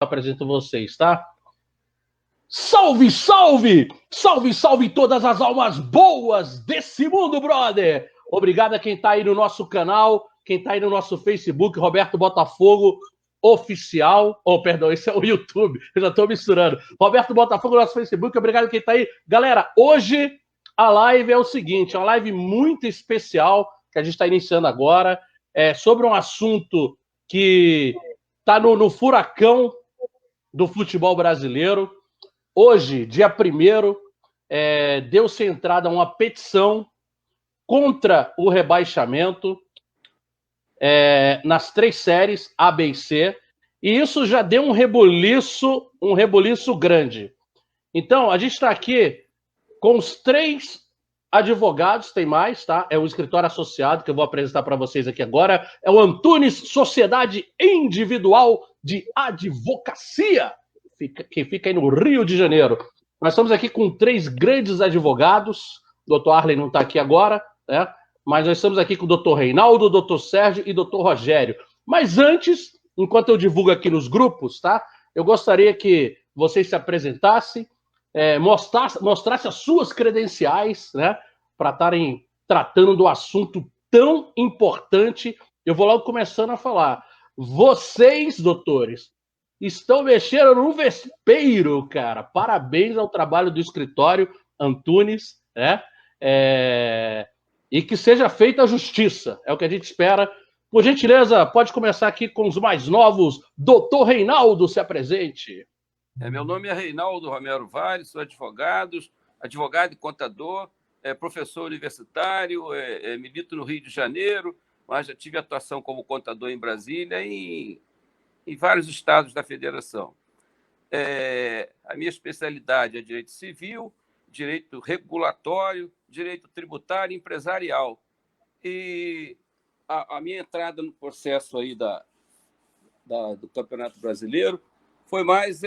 apresento vocês, tá? Salve, salve! Salve, salve todas as almas boas desse mundo, brother! Obrigado a quem tá aí no nosso canal, quem tá aí no nosso Facebook, Roberto Botafogo Oficial. Oh, perdão, esse é o YouTube, eu já tô misturando. Roberto Botafogo no nosso Facebook, obrigado a quem tá aí. Galera, hoje a live é o seguinte, é uma live muito especial que a gente está iniciando agora, sobre um assunto que está no furacão do futebol brasileiro. Hoje, dia 1º, deu-se entrada uma petição contra o rebaixamento nas 3 séries A, B e C, e isso já deu um rebuliço grande. Então, a gente está aqui com os 3 advogados, tem mais, tá? É o escritório associado que eu vou apresentar para vocês aqui agora. É o Antunes Sociedade Individual de Advocacia, que fica aí no Rio de Janeiro. Nós estamos aqui com 3 grandes advogados. O Dr. Arlen não está aqui agora, né? Mas nós estamos aqui com o Dr. Reinaldo, o Dr. Sérgio e o Dr. Rogério. Mas antes, enquanto eu divulgo aqui nos grupos, tá? Eu gostaria que vocês se apresentassem, mostrasse as suas credenciais, né, para estarem tratando do assunto tão importante. Eu vou logo começando a falar. Vocês, doutores, estão mexendo no vespeiro, cara. Parabéns ao trabalho do escritório Antunes, né? E que seja feita a justiça. É o que a gente espera. Por gentileza, pode começar aqui com os mais novos. Doutor Reinaldo, se apresente. Meu nome é Reinaldo Romero Vale, sou advogado e contador, professor universitário, milito no Rio de Janeiro, mas já tive atuação como contador em Brasília e em vários estados da federação. A minha especialidade é direito civil, direito regulatório, direito tributário e empresarial. E a minha entrada no processo aí do Campeonato Brasileiro foi mais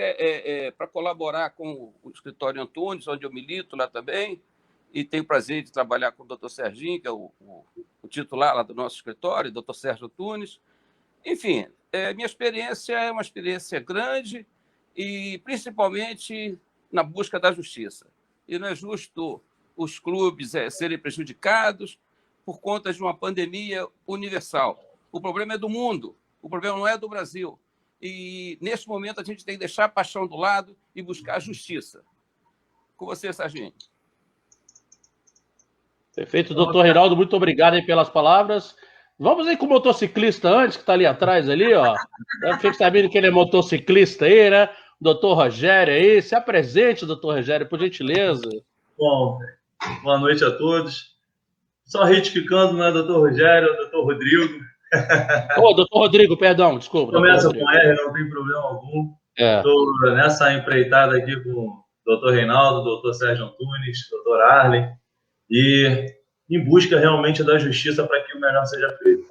para colaborar com o escritório Antunes, onde eu milito lá também, e tenho o prazer de trabalhar com o doutor Serginho, que é o titular lá do nosso escritório, doutor Sérgio Antunes. Enfim, minha experiência é uma experiência grande e principalmente na busca da justiça. E não é justo os clubes serem prejudicados por conta de uma pandemia universal. O problema é do mundo, o problema não é do Brasil. E, nesse momento, a gente tem que deixar a paixão do lado e buscar a justiça. Com você, Serginho. Perfeito, doutor Reinaldo, muito obrigado aí pelas palavras. Vamos aí com o motociclista antes, que está ali atrás, ali, ó. Fique sabendo que ele é motociclista aí, né? Doutor Rogério aí, se apresente, doutor Rogério, por gentileza. Bom, boa noite a todos. Só retificando, não é doutor Rogério, é o doutor Rodrigo. Doutor Rodrigo, perdão, desculpa. Começa com R, não tem problema algum. Estou nessa empreitada aqui com o doutor Reinaldo, doutor Sérgio Antunes, doutor Arlen, e em busca realmente da justiça para que o melhor seja feito.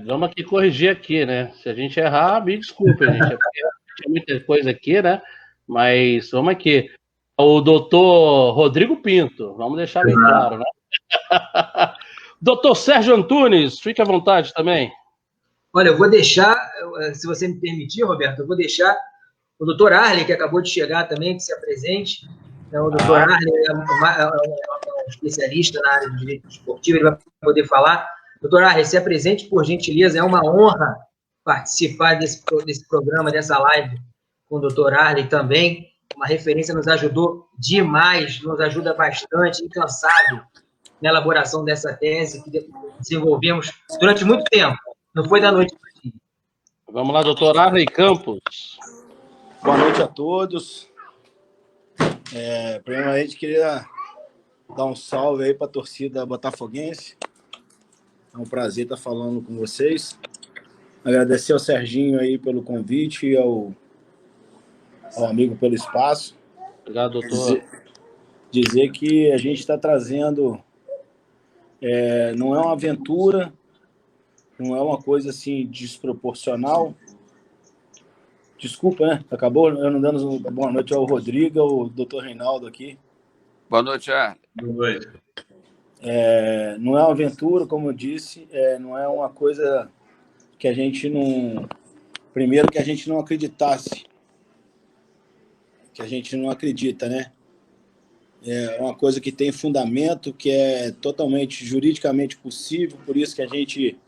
Vamos aqui corrigir aqui, né? Se a gente errar, me desculpe, gente. Tem muita coisa aqui, né? Mas vamos aqui. O doutor Rodrigo Pinto, vamos deixar bem claro, né? Doutor Sérgio Antunes, fique à vontade também. Olha, eu vou deixar, se você me permitir, Roberto, eu vou deixar o doutor Arlen, que acabou de chegar também, que se apresente. O doutor Arlen é um especialista na área de direito esportivo, ele vai poder falar. Doutor Arlen, se apresente, por gentileza, é uma honra participar desse programa, dessa live com o doutor Arlen também. Uma referência, nos ajudou demais, nos ajuda bastante, incansável, na elaboração dessa tese que desenvolvemos durante muito tempo. Não foi da noite para o dia. Vamos lá, doutor Arlen Campos. Boa noite a todos. Primeiramente, queria dar um salve aí para a torcida botafoguense. É um prazer estar falando com vocês. Agradecer ao Serginho aí pelo convite e ao amigo pelo espaço. Obrigado, doutor. Dizer que a gente está trazendo... não é uma aventura, não é uma coisa assim desproporcional. Desculpa, né? Acabou eu não dando boa noite ao Rodrigo, ao doutor Reinaldo aqui. Boa noite, Arlen. Boa noite. Não é uma aventura, como eu disse, não é uma coisa que a gente primeiro que a gente não acreditasse, que a gente não acredita, né? É uma coisa que tem fundamento, que é totalmente juridicamente possível, por isso que a gente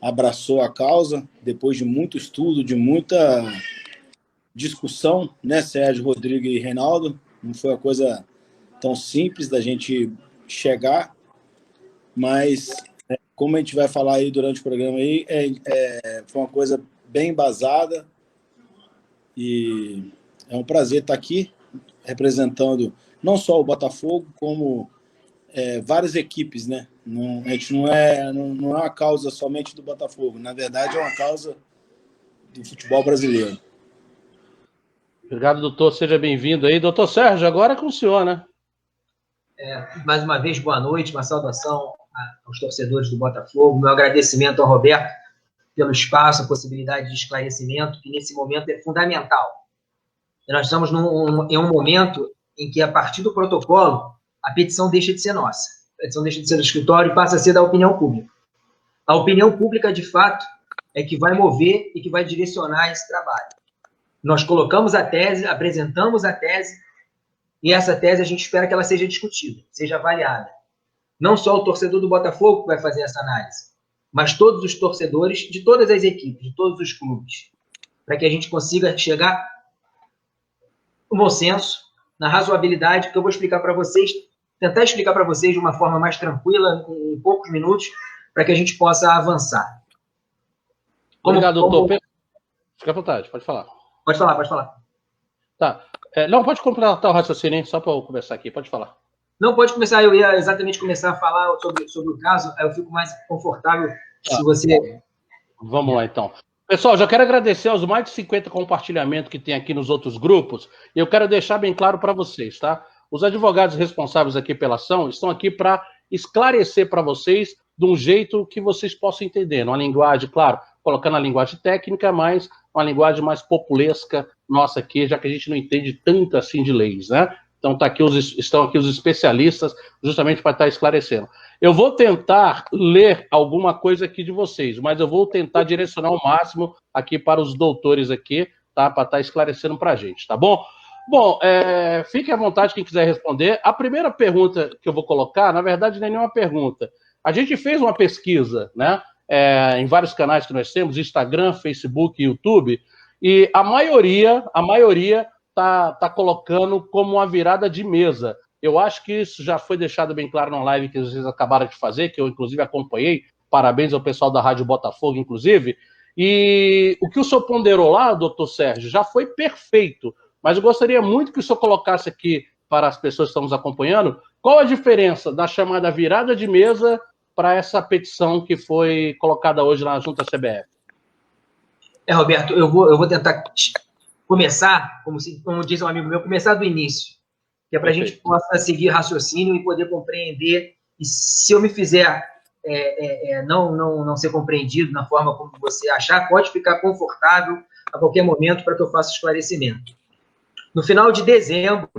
abraçou a causa, depois de muito estudo, de muita discussão, né, Sérgio, Rodrigo e Reinaldo? Não foi uma coisa tão simples da gente chegar, mas como a gente vai falar aí durante o programa aí, foi uma coisa bem embasada e é um prazer estar aqui representando não só o Botafogo, como várias equipes, né? A gente não é uma causa somente do Botafogo, na verdade é uma causa do futebol brasileiro. Obrigado, doutor. Seja bem-vindo aí. Doutor Sérgio, agora é com o senhor, né? Mais uma vez, boa noite, uma saudação aos torcedores do Botafogo, meu agradecimento ao Roberto pelo espaço, a possibilidade de esclarecimento, que nesse momento é fundamental. E nós estamos em um momento em que, a partir do protocolo, a petição deixa de ser nossa. A petição deixa de ser do escritório e passa a ser da opinião pública. A opinião pública, de fato, é que vai mover e que vai direcionar esse trabalho. Nós colocamos a tese, apresentamos a tese, e essa tese a gente espera que ela seja discutida, seja avaliada. Não só o torcedor do Botafogo que vai fazer essa análise, mas todos os torcedores de todas as equipes, de todos os clubes, para que a gente consiga chegar no bom senso, na razoabilidade, que eu vou explicar para vocês, tentar explicar para vocês de uma forma mais tranquila, em poucos minutos, para que a gente possa avançar. Obrigado, doutor. Fica à vontade, pode falar. Pode falar. Tá. Não, pode completar o raciocínio, hein? Só para eu começar aqui, pode falar. Não, pode começar, eu ia exatamente começar a falar sobre o caso, aí eu fico mais confortável se você... Vamos lá, então. Pessoal, já quero agradecer aos mais de 50 compartilhamentos que tem aqui nos outros grupos, e eu quero deixar bem claro para vocês, tá? Os advogados responsáveis aqui pela ação estão aqui para esclarecer para vocês de um jeito que vocês possam entender, numa linguagem, claro, colocando a linguagem técnica, mas uma linguagem mais populesca nossa aqui, já que a gente não entende tanto assim de leis, né? Então estão aqui os especialistas justamente para estar esclarecendo. Eu vou tentar ler alguma coisa aqui de vocês, mas eu vou tentar direcionar o máximo aqui para os doutores aqui, tá? Para estar esclarecendo para a gente, tá bom? Bom, fique à vontade quem quiser responder. A primeira pergunta que eu vou colocar, na verdade, não é nenhuma pergunta. A gente fez uma pesquisa, né? Em vários canais que nós temos, Instagram, Facebook, YouTube, e a maioria tá colocando como uma virada de mesa. Eu acho que isso já foi deixado bem claro na live que vocês acabaram de fazer, que eu, inclusive, acompanhei. Parabéns ao pessoal da Rádio Botafogo, inclusive. E o que o senhor ponderou lá, doutor Sérgio, já foi perfeito. Mas eu gostaria muito que o senhor colocasse aqui para as pessoas que estão nos acompanhando, qual a diferença da chamada virada de mesa para essa petição que foi colocada hoje na Junta CBF? Roberto, eu vou tentar começar, como diz um amigo meu, começar do início, que é para a gente possa seguir raciocínio e poder compreender, e se eu me fizer não ser compreendido na forma como você achar, pode ficar confortável a qualquer momento para que eu faça esclarecimento. No final de dezembro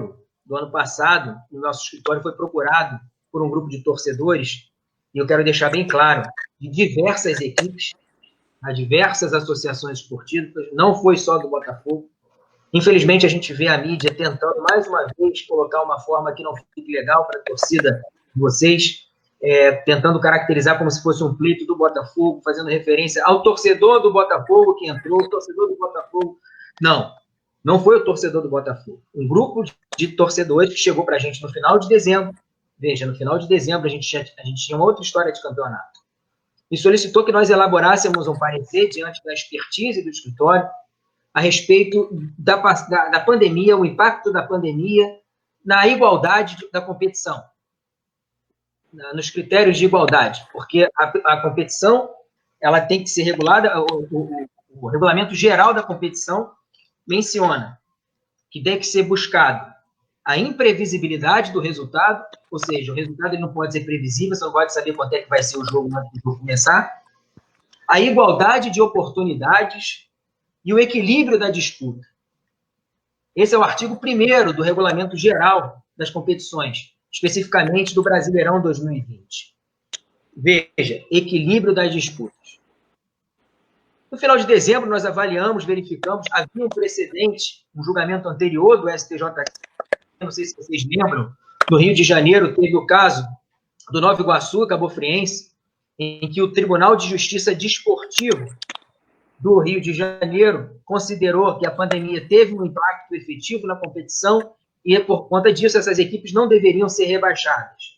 do ano passado, o nosso escritório foi procurado por um grupo de torcedores, e eu quero deixar bem claro, de diversas equipes, diversas associações esportivas, não foi só do Botafogo. Infelizmente, a gente vê a mídia tentando, mais uma vez, colocar uma forma que não fique legal para a torcida de vocês, tentando caracterizar como se fosse um pleito do Botafogo, fazendo referência ao torcedor do Botafogo que entrou, o torcedor do Botafogo. Não foi o torcedor do Botafogo. Um grupo de torcedores que chegou para a gente no final de dezembro. Veja, no final de dezembro a gente tinha uma outra história de campeonato. E solicitou que nós elaborássemos um parecer diante da expertise do escritório a respeito da pandemia, o impacto da pandemia na igualdade da competição, nos critérios de igualdade, porque a competição ela tem que ser regulada, o regulamento geral da competição menciona que tem que ser buscado a imprevisibilidade do resultado, ou seja, o resultado ele não pode ser previsível, você não pode saber quanto é que vai ser o jogo antes do jogo começar, a igualdade de oportunidades e o equilíbrio da disputa. Esse é o artigo 1º do Regulamento Geral das Competições, especificamente do Brasileirão 2020. Veja, equilíbrio das disputas. No final de dezembro, nós avaliamos, verificamos, havia um precedente, um julgamento anterior do STJD, não sei se vocês lembram, no Rio de Janeiro teve o caso do Nova Iguaçu, Cabo Friense, em que o Tribunal de Justiça Desportivo do Rio de Janeiro considerou que a pandemia teve um impacto efetivo na competição e, por conta disso, essas equipes não deveriam ser rebaixadas.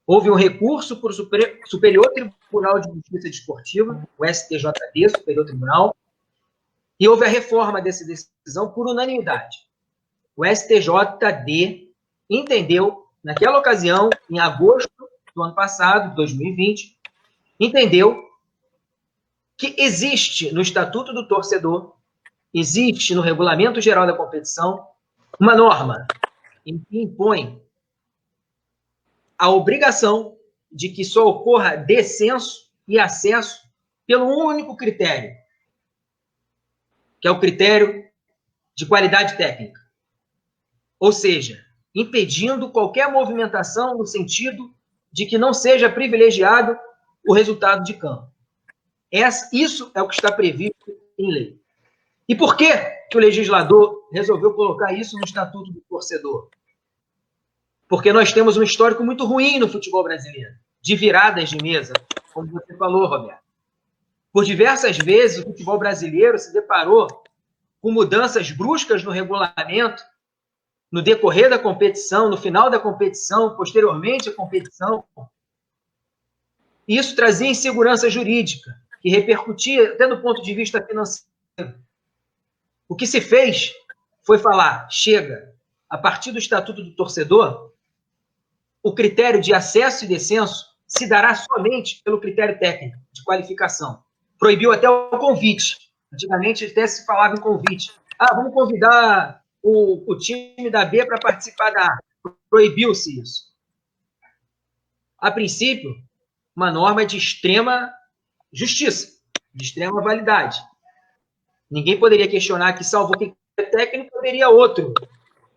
Houve um recurso para o Superior Tribunal de Justiça Desportiva, o STJD, Superior Tribunal, e houve a reforma dessa decisão por unanimidade. O STJD entendeu, naquela ocasião, em agosto do ano passado, 2020, entendeu que existe no Estatuto do Torcedor, existe no Regulamento Geral da Competição, uma norma em que impõe a obrigação de que só ocorra descenso e acesso pelo único critério, que é o critério de qualidade técnica. Ou seja, impedindo qualquer movimentação no sentido de que não seja privilegiado o resultado de campo. Isso é o que está previsto em lei. E por que o legislador resolveu colocar isso no Estatuto do Torcedor? Porque nós temos um histórico muito ruim no futebol brasileiro, de viradas de mesa, como você falou, Roberto. Por diversas vezes, o futebol brasileiro se deparou com mudanças bruscas no regulamento, no decorrer da competição, no final da competição, posteriormente à competição. E isso trazia insegurança jurídica, que repercutia até do ponto de vista financeiro. O que se fez foi falar, chega, a partir do Estatuto do Torcedor, o critério de acesso e descenso se dará somente pelo critério técnico de qualificação. Proibiu até o convite. Antigamente até se falava em convite. Vamos convidar o time da B para participar da A. Proibiu-se isso. A princípio, uma norma de extrema justiça, de extrema validade. Ninguém poderia questionar que, salvo o critério técnico, haveria outro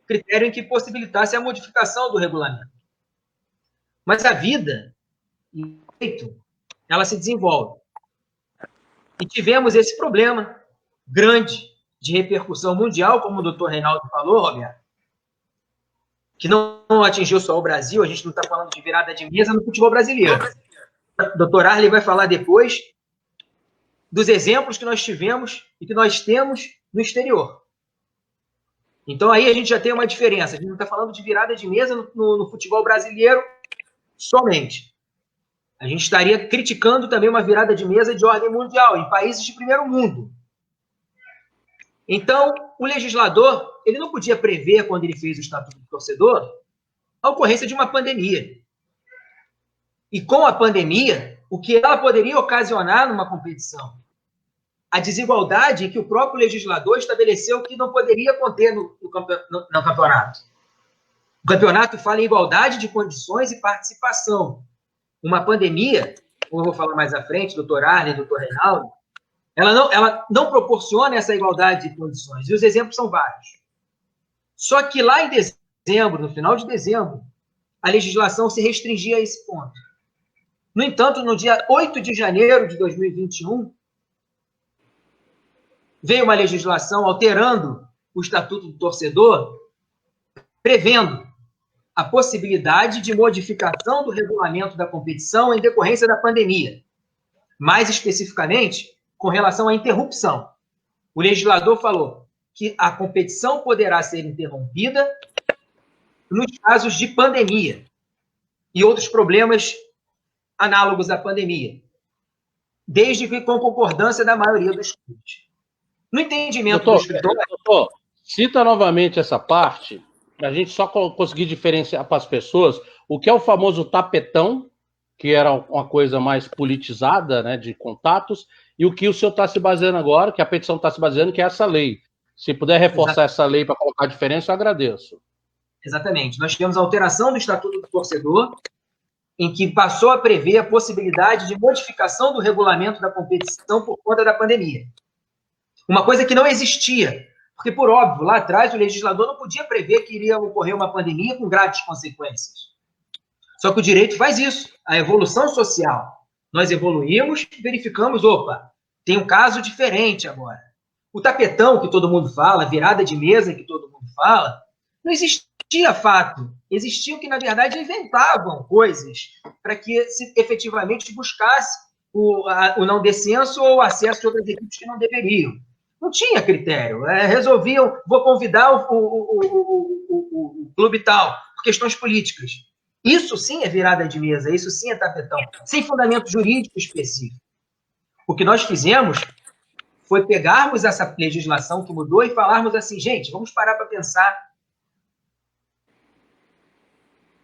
critério em que possibilitasse a modificação do regulamento. Mas a vida, ela se desenvolve. E tivemos esse problema grande de repercussão mundial, como o doutor Reinaldo falou, Roberto, que não atingiu só o Brasil, a gente não está falando de virada de mesa no futebol brasileiro. O doutor Arley vai falar depois dos exemplos que nós tivemos e que nós temos no exterior. Então, aí a gente já tem uma diferença. A gente não está falando de virada de mesa no futebol brasileiro somente. A gente estaria criticando também uma virada de mesa de ordem mundial, em países de primeiro mundo. Então, o legislador, ele não podia prever, quando ele fez o Estatuto do Torcedor, a ocorrência de uma pandemia. E com a pandemia, o que ela poderia ocasionar numa competição? A desigualdade que o próprio legislador estabeleceu que não poderia conter no campeonato. O campeonato fala em igualdade de condições e participação. Uma pandemia, como eu vou falar mais à frente, doutor Arley, doutor Reinaldo, ela não proporciona essa igualdade de condições. E os exemplos são vários. Só que lá em dezembro, no final de dezembro, a legislação se restringia a esse ponto. No entanto, no dia 8 de janeiro de 2021, veio uma legislação alterando o Estatuto do Torcedor, prevendo a possibilidade de modificação do regulamento da competição em decorrência da pandemia. Mais especificamente, com relação à interrupção. O legislador falou que a competição poderá ser interrompida nos casos de pandemia e outros problemas análogos à pandemia, desde que com concordância da maioria dos clubes. No entendimento do escritor... Doutor, cita novamente essa parte, para a gente só conseguir diferenciar para as pessoas o que é o famoso tapetão, que era uma coisa mais politizada, né, de contatos, e o que o senhor está se baseando agora, que a petição está se baseando, que é essa lei. Se puder reforçar essa lei para colocar a diferença, eu agradeço. Exatamente. Nós tivemos a alteração do Estatuto do Torcedor, em que passou a prever a possibilidade de modificação do regulamento da competição por conta da pandemia. Uma coisa que não existia, porque, por óbvio, lá atrás o legislador não podia prever que iria ocorrer uma pandemia com graves consequências. Só que o direito faz isso, a evolução social. Nós evoluímos, verificamos, opa, tem um caso diferente agora. O tapetão que todo mundo fala, virada de mesa que todo mundo fala, não existia fato. Existiam que, na verdade, inventavam coisas para que se efetivamente buscasse o não descenso ou o acesso de outras equipes que não deveriam. Não tinha critério. Resolviam, vou convidar o clube tal, por questões políticas. Isso sim é virada de mesa, isso sim é tapetão, sem fundamento jurídico específico. O que nós fizemos foi pegarmos essa legislação que mudou e falarmos assim, gente, vamos parar para pensar.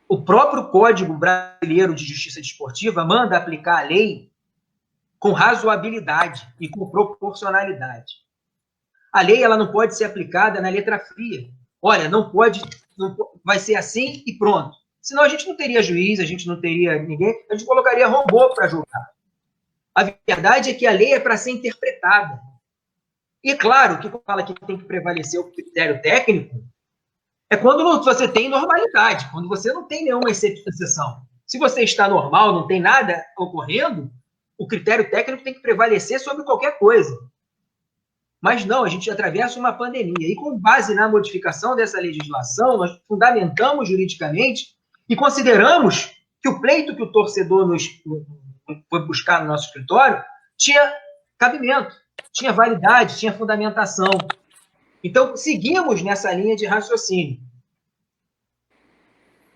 O próprio Código Brasileiro de Justiça Desportiva manda aplicar a lei com razoabilidade e com proporcionalidade. A lei ela não pode ser aplicada na letra fria. Olha, não pode, vai ser assim e pronto. Senão a gente não teria juiz, a gente não teria ninguém, a gente colocaria robô para julgar. A verdade é que a lei é para ser interpretada. E claro, que fala que tem que prevalecer o critério técnico é quando você tem normalidade, quando você não tem nenhuma exceção. Se você está normal, não tem nada ocorrendo, o critério técnico tem que prevalecer sobre qualquer coisa. Mas não, a gente atravessa uma pandemia. E com base na modificação dessa legislação, nós fundamentamos juridicamente e consideramos que o pleito que o torcedor foi buscar no nosso escritório tinha cabimento, tinha validade, tinha fundamentação. Então, seguimos nessa linha de raciocínio.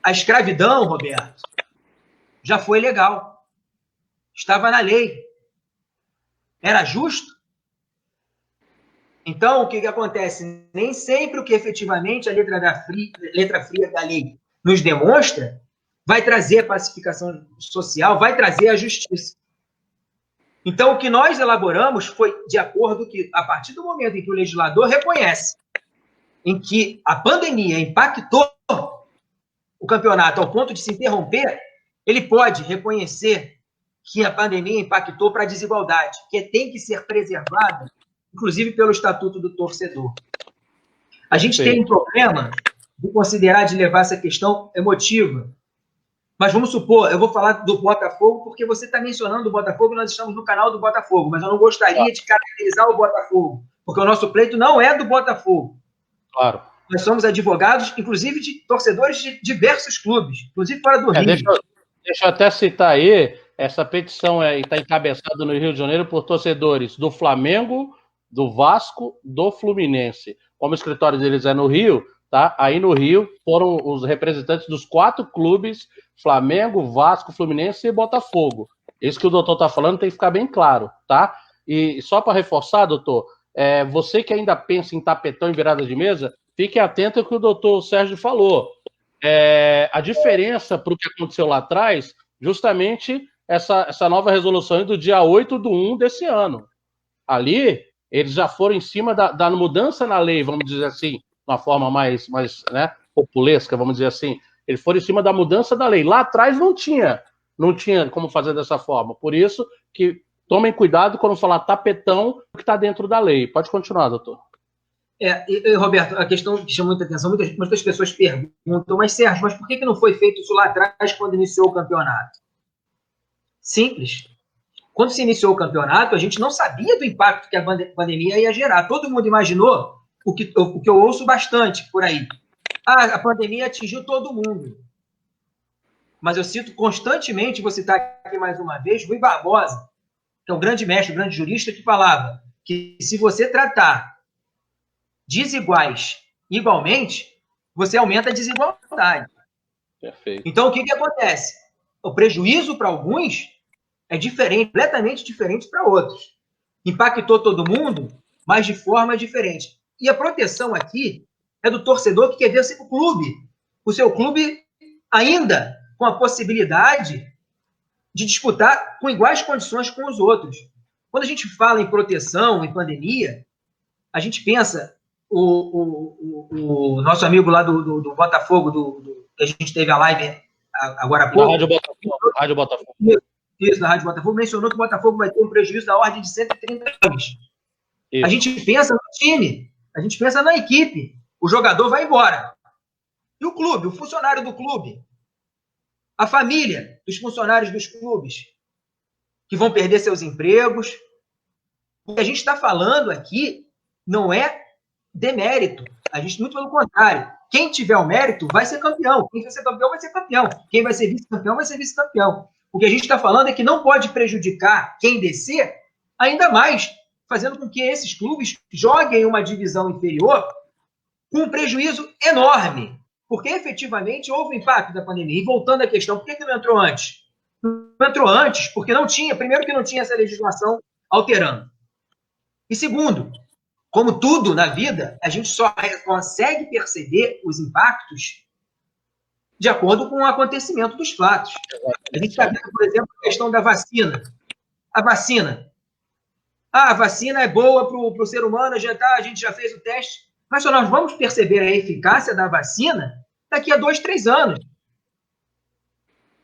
A escravidão, Roberto, já foi legal. Estava na lei. Era justo? Então, o que acontece? Nem sempre o que efetivamente a letra fria da lei nos demonstra vai trazer a pacificação social, vai trazer a justiça. Então, o que nós elaboramos foi de acordo que, a partir do momento em que o legislador reconhece em que a pandemia impactou o campeonato ao ponto de se interromper, ele pode reconhecer que a pandemia impactou para a desigualdade, que tem que ser preservada, inclusive pelo Estatuto do Torcedor. A gente tem um problema de considerar, de levar essa questão emotiva. Mas vamos supor, eu vou falar do Botafogo, porque você está mencionando o Botafogo, nós estamos no canal do Botafogo, mas eu não gostaria de caracterizar o Botafogo, porque o nosso pleito não é do Botafogo. Claro. Nós somos advogados, inclusive, de torcedores de diversos clubes, inclusive fora do Rio. Deixa eu até citar aí, essa petição está encabeçada no Rio de Janeiro por torcedores do Flamengo, do Vasco, do Fluminense. Como o escritório deles é no Rio, tá? Aí no Rio foram os representantes dos 4 clubes, Flamengo, Vasco, Fluminense e Botafogo. Isso que o doutor está falando tem que ficar bem claro, tá? E só para reforçar, doutor, você que ainda pensa em tapetão e virada de mesa, fique atento ao que o doutor Sérgio falou. A diferença para o que aconteceu lá atrás, justamente essa nova resolução do dia 8/1 desse ano. Ali, eles já foram em cima da mudança na lei, vamos dizer assim, de uma forma mais populesca, vamos dizer assim. Eles foram em cima da mudança da lei. Lá atrás não tinha como fazer dessa forma. Por isso que tomem cuidado quando falar tapetão, que está dentro da lei. Pode continuar, doutor. Roberto, a questão que chama muita atenção, muitas pessoas perguntam, mas Sérgio, mas por que não foi feito isso lá atrás quando iniciou o campeonato? Simples. Quando se iniciou o campeonato, a gente não sabia do impacto que a pandemia ia gerar. Todo mundo imaginou o que eu ouço bastante por aí. A pandemia atingiu todo mundo. Mas eu cito constantemente, vou citar aqui mais uma vez, Rui Barbosa, que é um grande mestre, um grande jurista, que falava que se você tratar desiguais igualmente, você aumenta a desigualdade. Perfeito. Então, o que acontece? O prejuízo para alguns é diferente, completamente diferente para outros. Impactou todo mundo, mas de forma diferente. E a proteção aqui é do torcedor que quer ver o seu clube ainda com a possibilidade de disputar com iguais condições com os outros. Quando a gente fala em proteção, em pandemia, a gente pensa, o nosso amigo lá do Botafogo, que a gente teve a live agora há pouco. Rádio Botafogo. Isso, na Rádio Botafogo, mencionou que o Botafogo vai ter um prejuízo da ordem de 130 milhões. A gente pensa no time, a gente pensa na equipe. O jogador vai embora. E o clube, o funcionário do clube? A família dos funcionários dos clubes, que vão perder seus empregos, O que a gente está falando aqui não é demérito. A gente, muito pelo contrário. Quem tiver o mérito vai ser campeão. Quem vai ser campeão vai ser campeão. Quem vai ser vice-campeão vai ser vice-campeão. O que a gente está falando é que não pode prejudicar quem descer ainda mais, fazendo com que esses clubes joguem uma divisão inferior com um prejuízo enorme. Porque, efetivamente, houve impacto da pandemia. E voltando à questão, por que não entrou antes? Não entrou antes porque não tinha, primeiro que não tinha essa legislação alterando. E segundo, como tudo na vida, a gente só consegue perceber os impactos de acordo com o acontecimento dos fatos. A gente está vendo, por exemplo, a questão da vacina. A vacina. A vacina é boa para o ser humano, a gente já fez o teste, mas só nós vamos perceber a eficácia da vacina daqui a 2, 3 anos.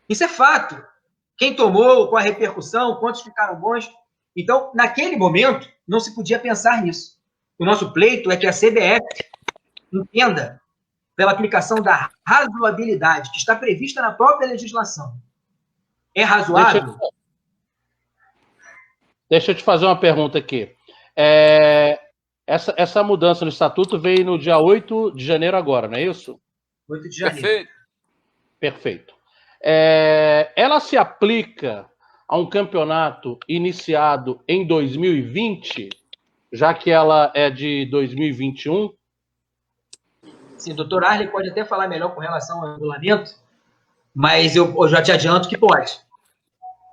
Isso é fato. Quem tomou, qual a repercussão, quantos ficaram bons. Então, naquele momento, não se podia pensar nisso. O nosso pleito é que a CBF entenda pela aplicação da razoabilidade, que está prevista na própria legislação. É razoável? Deixa eu te fazer uma pergunta aqui. Essa mudança no estatuto veio no dia 8 de janeiro agora, não é isso? 8 de janeiro. Perfeito. Ela se aplica a um campeonato iniciado em 2020, já que ela é de 2021? Sim, o doutor Arley pode até falar melhor com relação ao regulamento, mas eu já te adianto que pode.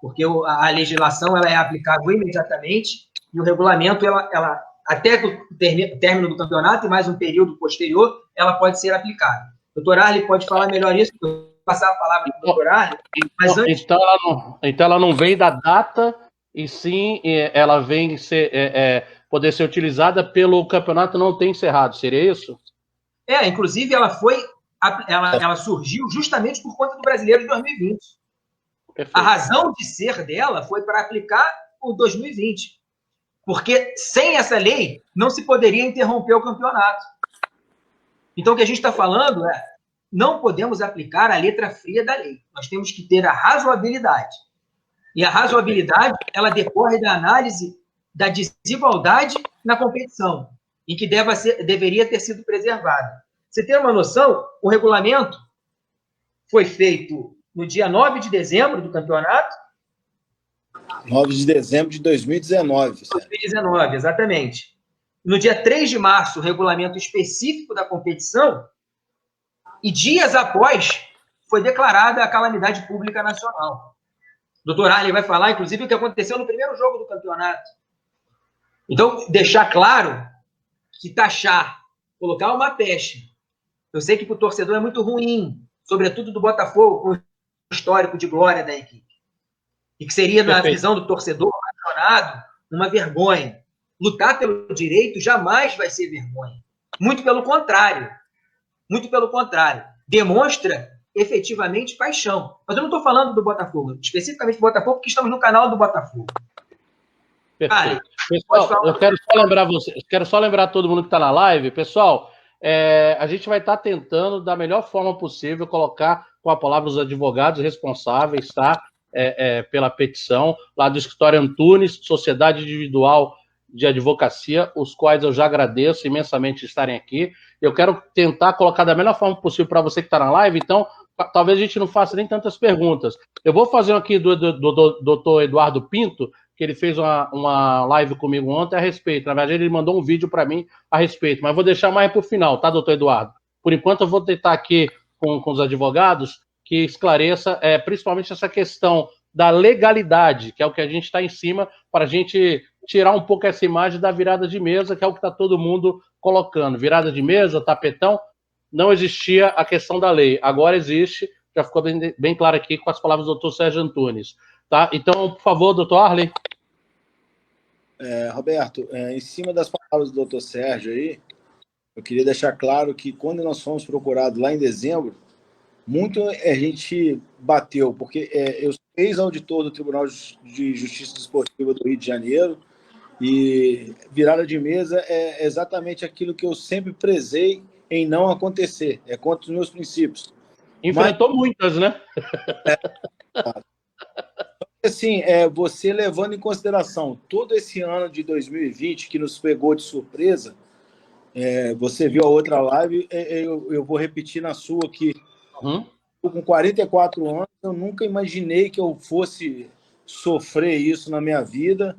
Porque a legislação ela é aplicável imediatamente e o regulamento, ela até o término do campeonato e mais um período posterior, ela pode ser aplicada. O doutor Arley pode falar melhor isso, eu vou passar a palavra para o doutor Arley. Mas antes... então ela não vem da data, e sim ela vem poder ser utilizada pelo campeonato não ter encerrado, seria isso? Inclusive ela surgiu justamente por conta do Brasileiro de 2020. Perfeito. A razão de ser dela foi para aplicar o 2020. Porque sem essa lei não se poderia interromper o campeonato. Então o que a gente está falando não podemos aplicar a letra fria da lei. Nós temos que ter a razoabilidade. E a razoabilidade ela decorre da análise da desigualdade na competição, em que deveria ter sido preservada. Você tem uma noção? O regulamento foi feito no dia 9 de dezembro do campeonato. 9 de dezembro de 2019. 2019, exatamente. No dia 3 de março, o regulamento específico da competição, e dias após, foi declarada a calamidade pública nacional. O doutor Arley vai falar, inclusive, o que aconteceu no primeiro jogo do campeonato. Então, deixar claro que taxar, colocar uma pecha. Eu sei que para o torcedor é muito ruim, sobretudo do Botafogo, com o histórico de glória da equipe. E que seria, na visão do torcedor apaixonado, uma vergonha. Lutar pelo direito jamais vai ser vergonha. Muito pelo contrário. Muito pelo contrário. Demonstra efetivamente paixão. Mas eu não estou falando do Botafogo, especificamente do Botafogo, porque estamos no canal do Botafogo. Perfeito. Pessoal, eu quero só lembrar todo mundo que está na live, pessoal, a gente vai estar tentando, da melhor forma possível, colocar com a palavra os advogados responsáveis, tá? Pela petição, lá do Escritório Antunes, Sociedade Individual de Advocacia, os quais eu já agradeço imensamente estarem aqui. Eu quero tentar colocar da melhor forma possível para você que está na live, então talvez a gente não faça nem tantas perguntas. Eu vou fazer aqui do doutor Eduardo Pinto, que ele fez uma live comigo ontem a respeito. Na verdade, ele mandou um vídeo para mim a respeito, mas vou deixar mais para o final, tá, doutor Eduardo? Por enquanto, eu vou tentar aqui com os advogados que esclareça principalmente essa questão da legalidade, que é o que a gente está em cima, para a gente tirar um pouco essa imagem da virada de mesa, que é o que está todo mundo colocando. Virada de mesa, tapetão, não existia a questão da lei. Agora existe, já ficou bem claro aqui com as palavras do doutor Sérgio Antunes. Tá? Então, por favor, doutor Arley. Roberto, em cima das palavras do doutor Sérgio aí, eu queria deixar claro que quando nós fomos procurados lá em dezembro, muito a gente bateu, porque eu sou ex-auditor do Tribunal de Justiça Desportiva do Rio de Janeiro, e virada de mesa é exatamente aquilo que eu sempre prezei em não acontecer, é contra os meus princípios. Enfrentou muitas, né? assim, você levando em consideração todo esse ano de 2020 que nos pegou de surpresa, você viu a outra live, eu vou repetir na sua que com 44 anos eu nunca imaginei que eu fosse sofrer isso na minha vida,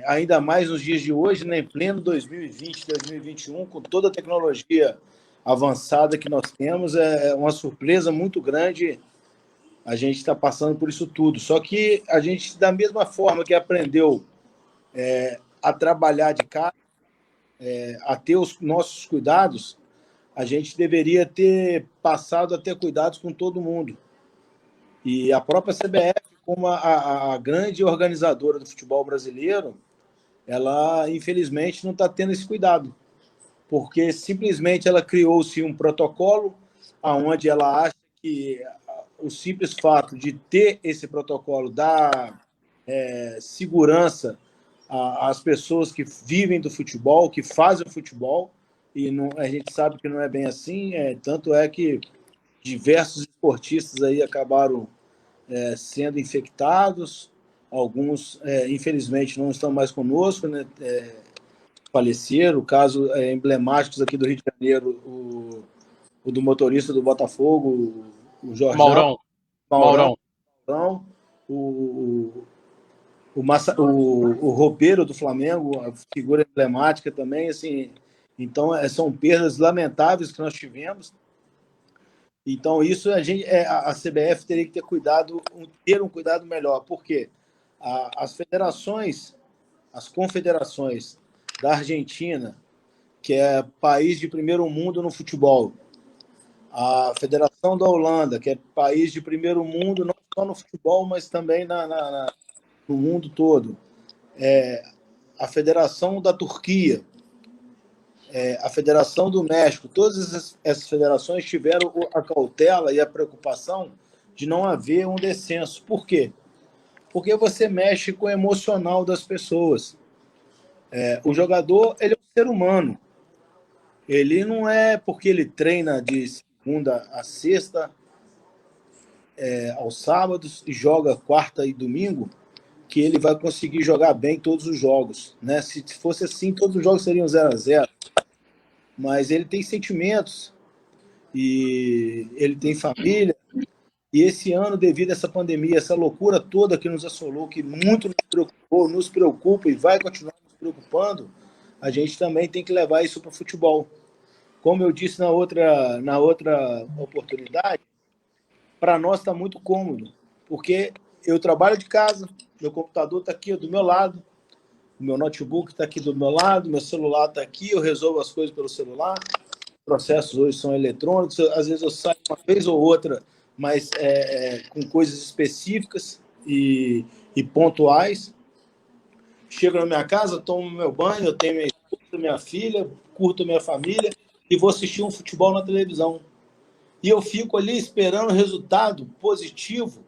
ainda mais nos dias de hoje, né, em pleno 2020, 2021, com toda a tecnologia avançada que nós temos, é uma surpresa muito grande a gente está passando por isso tudo. Só que a gente, da mesma forma que aprendeu a trabalhar de casa, a ter os nossos cuidados, a gente deveria ter passado a ter cuidados com todo mundo. E a própria CBF, como a grande organizadora do futebol brasileiro, ela, infelizmente, não está tendo esse cuidado. Porque, simplesmente, ela criou-se um protocolo onde ela acha que o simples fato de ter esse protocolo dá segurança às pessoas que vivem do futebol, que fazem o futebol, e não, a gente sabe que não é bem assim, tanto é que diversos esportistas aí acabaram sendo infectados, alguns, infelizmente, não estão mais conosco, né? Faleceram, casos emblemáticos aqui do Rio de Janeiro, o do motorista do Botafogo, o Jorjão, Maurão, o roupeiro do Flamengo, a figura emblemática também, assim. Então, são perdas lamentáveis que nós tivemos. Então, isso a CBF teria que ter cuidado, ter um cuidado melhor, porque as federações, as confederações da Argentina, que é país de primeiro mundo no futebol, a Federação da Holanda, que é país de primeiro mundo, não só no futebol, mas também no mundo todo, a Federação da Turquia, a Federação do México, todas essas federações tiveram a cautela e a preocupação de não haver um descenso. Por quê? Porque você mexe com o emocional das pessoas. O jogador, ele é um ser humano. Ele não é porque ele treina de segunda a sexta, aos sábados, e joga quarta e domingo, que ele vai conseguir jogar bem todos os jogos, né? Se fosse assim, todos os jogos seriam 0-0. Mas ele tem sentimentos, e ele tem família, e esse ano, devido a essa pandemia, essa loucura toda que nos assolou, que muito nos preocupa e vai continuar nos preocupando, a gente também tem que levar isso para o futebol. Como eu disse na outra oportunidade, para nós está muito cômodo, porque eu trabalho de casa, meu computador está aqui do meu lado, o meu notebook está aqui do meu lado, meu celular está aqui, eu resolvo as coisas pelo celular, processos hoje são eletrônicos, às vezes eu saio uma vez ou outra, mas com coisas específicas e pontuais. Chego na minha casa, tomo meu banho, eu tenho minha esposa, minha filha, curto minha família e vou assistir um futebol na televisão. E eu fico ali esperando o resultado positivo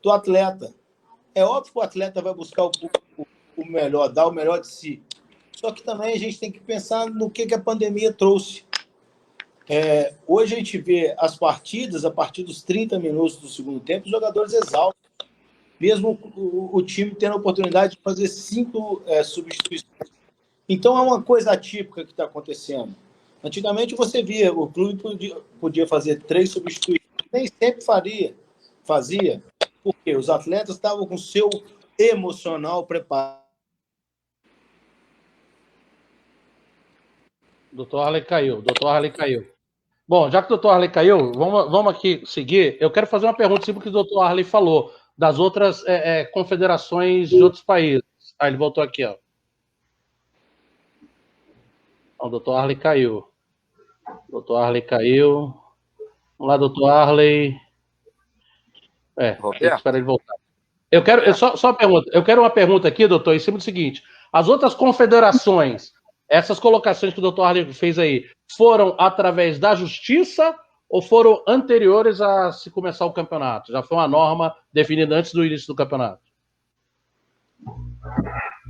do atleta. É óbvio que o atleta vai buscar o melhor, dar o melhor de si. Só que também a gente tem que pensar no que a pandemia trouxe. Hoje a gente vê as partidas, a partir dos 30 minutos do segundo tempo, os jogadores exaustos. Mesmo o time tendo a oportunidade de fazer 5 substituições. Então é uma coisa atípica que está acontecendo. Antigamente você via, o clube podia fazer 3 substituições, nem sempre fazia, porque os atletas estavam com o seu emocional preparado. Doutor Arley caiu. Bom, já que o doutor Arley caiu, vamos aqui seguir. Eu quero fazer uma pergunta sobre o que o doutor Arley falou, das outras confederações de outros países. Ele voltou aqui, ó. O doutor Arley caiu. Vamos lá, doutor Arley. Tem que esperar ele voltar. Eu quero só uma pergunta. Eu quero uma pergunta aqui, doutor, em cima do seguinte: as outras confederações, essas colocações que o doutor Arley fez aí, foram através da justiça ou foram anteriores a se começar o campeonato? Já foi uma norma definida antes do início do campeonato?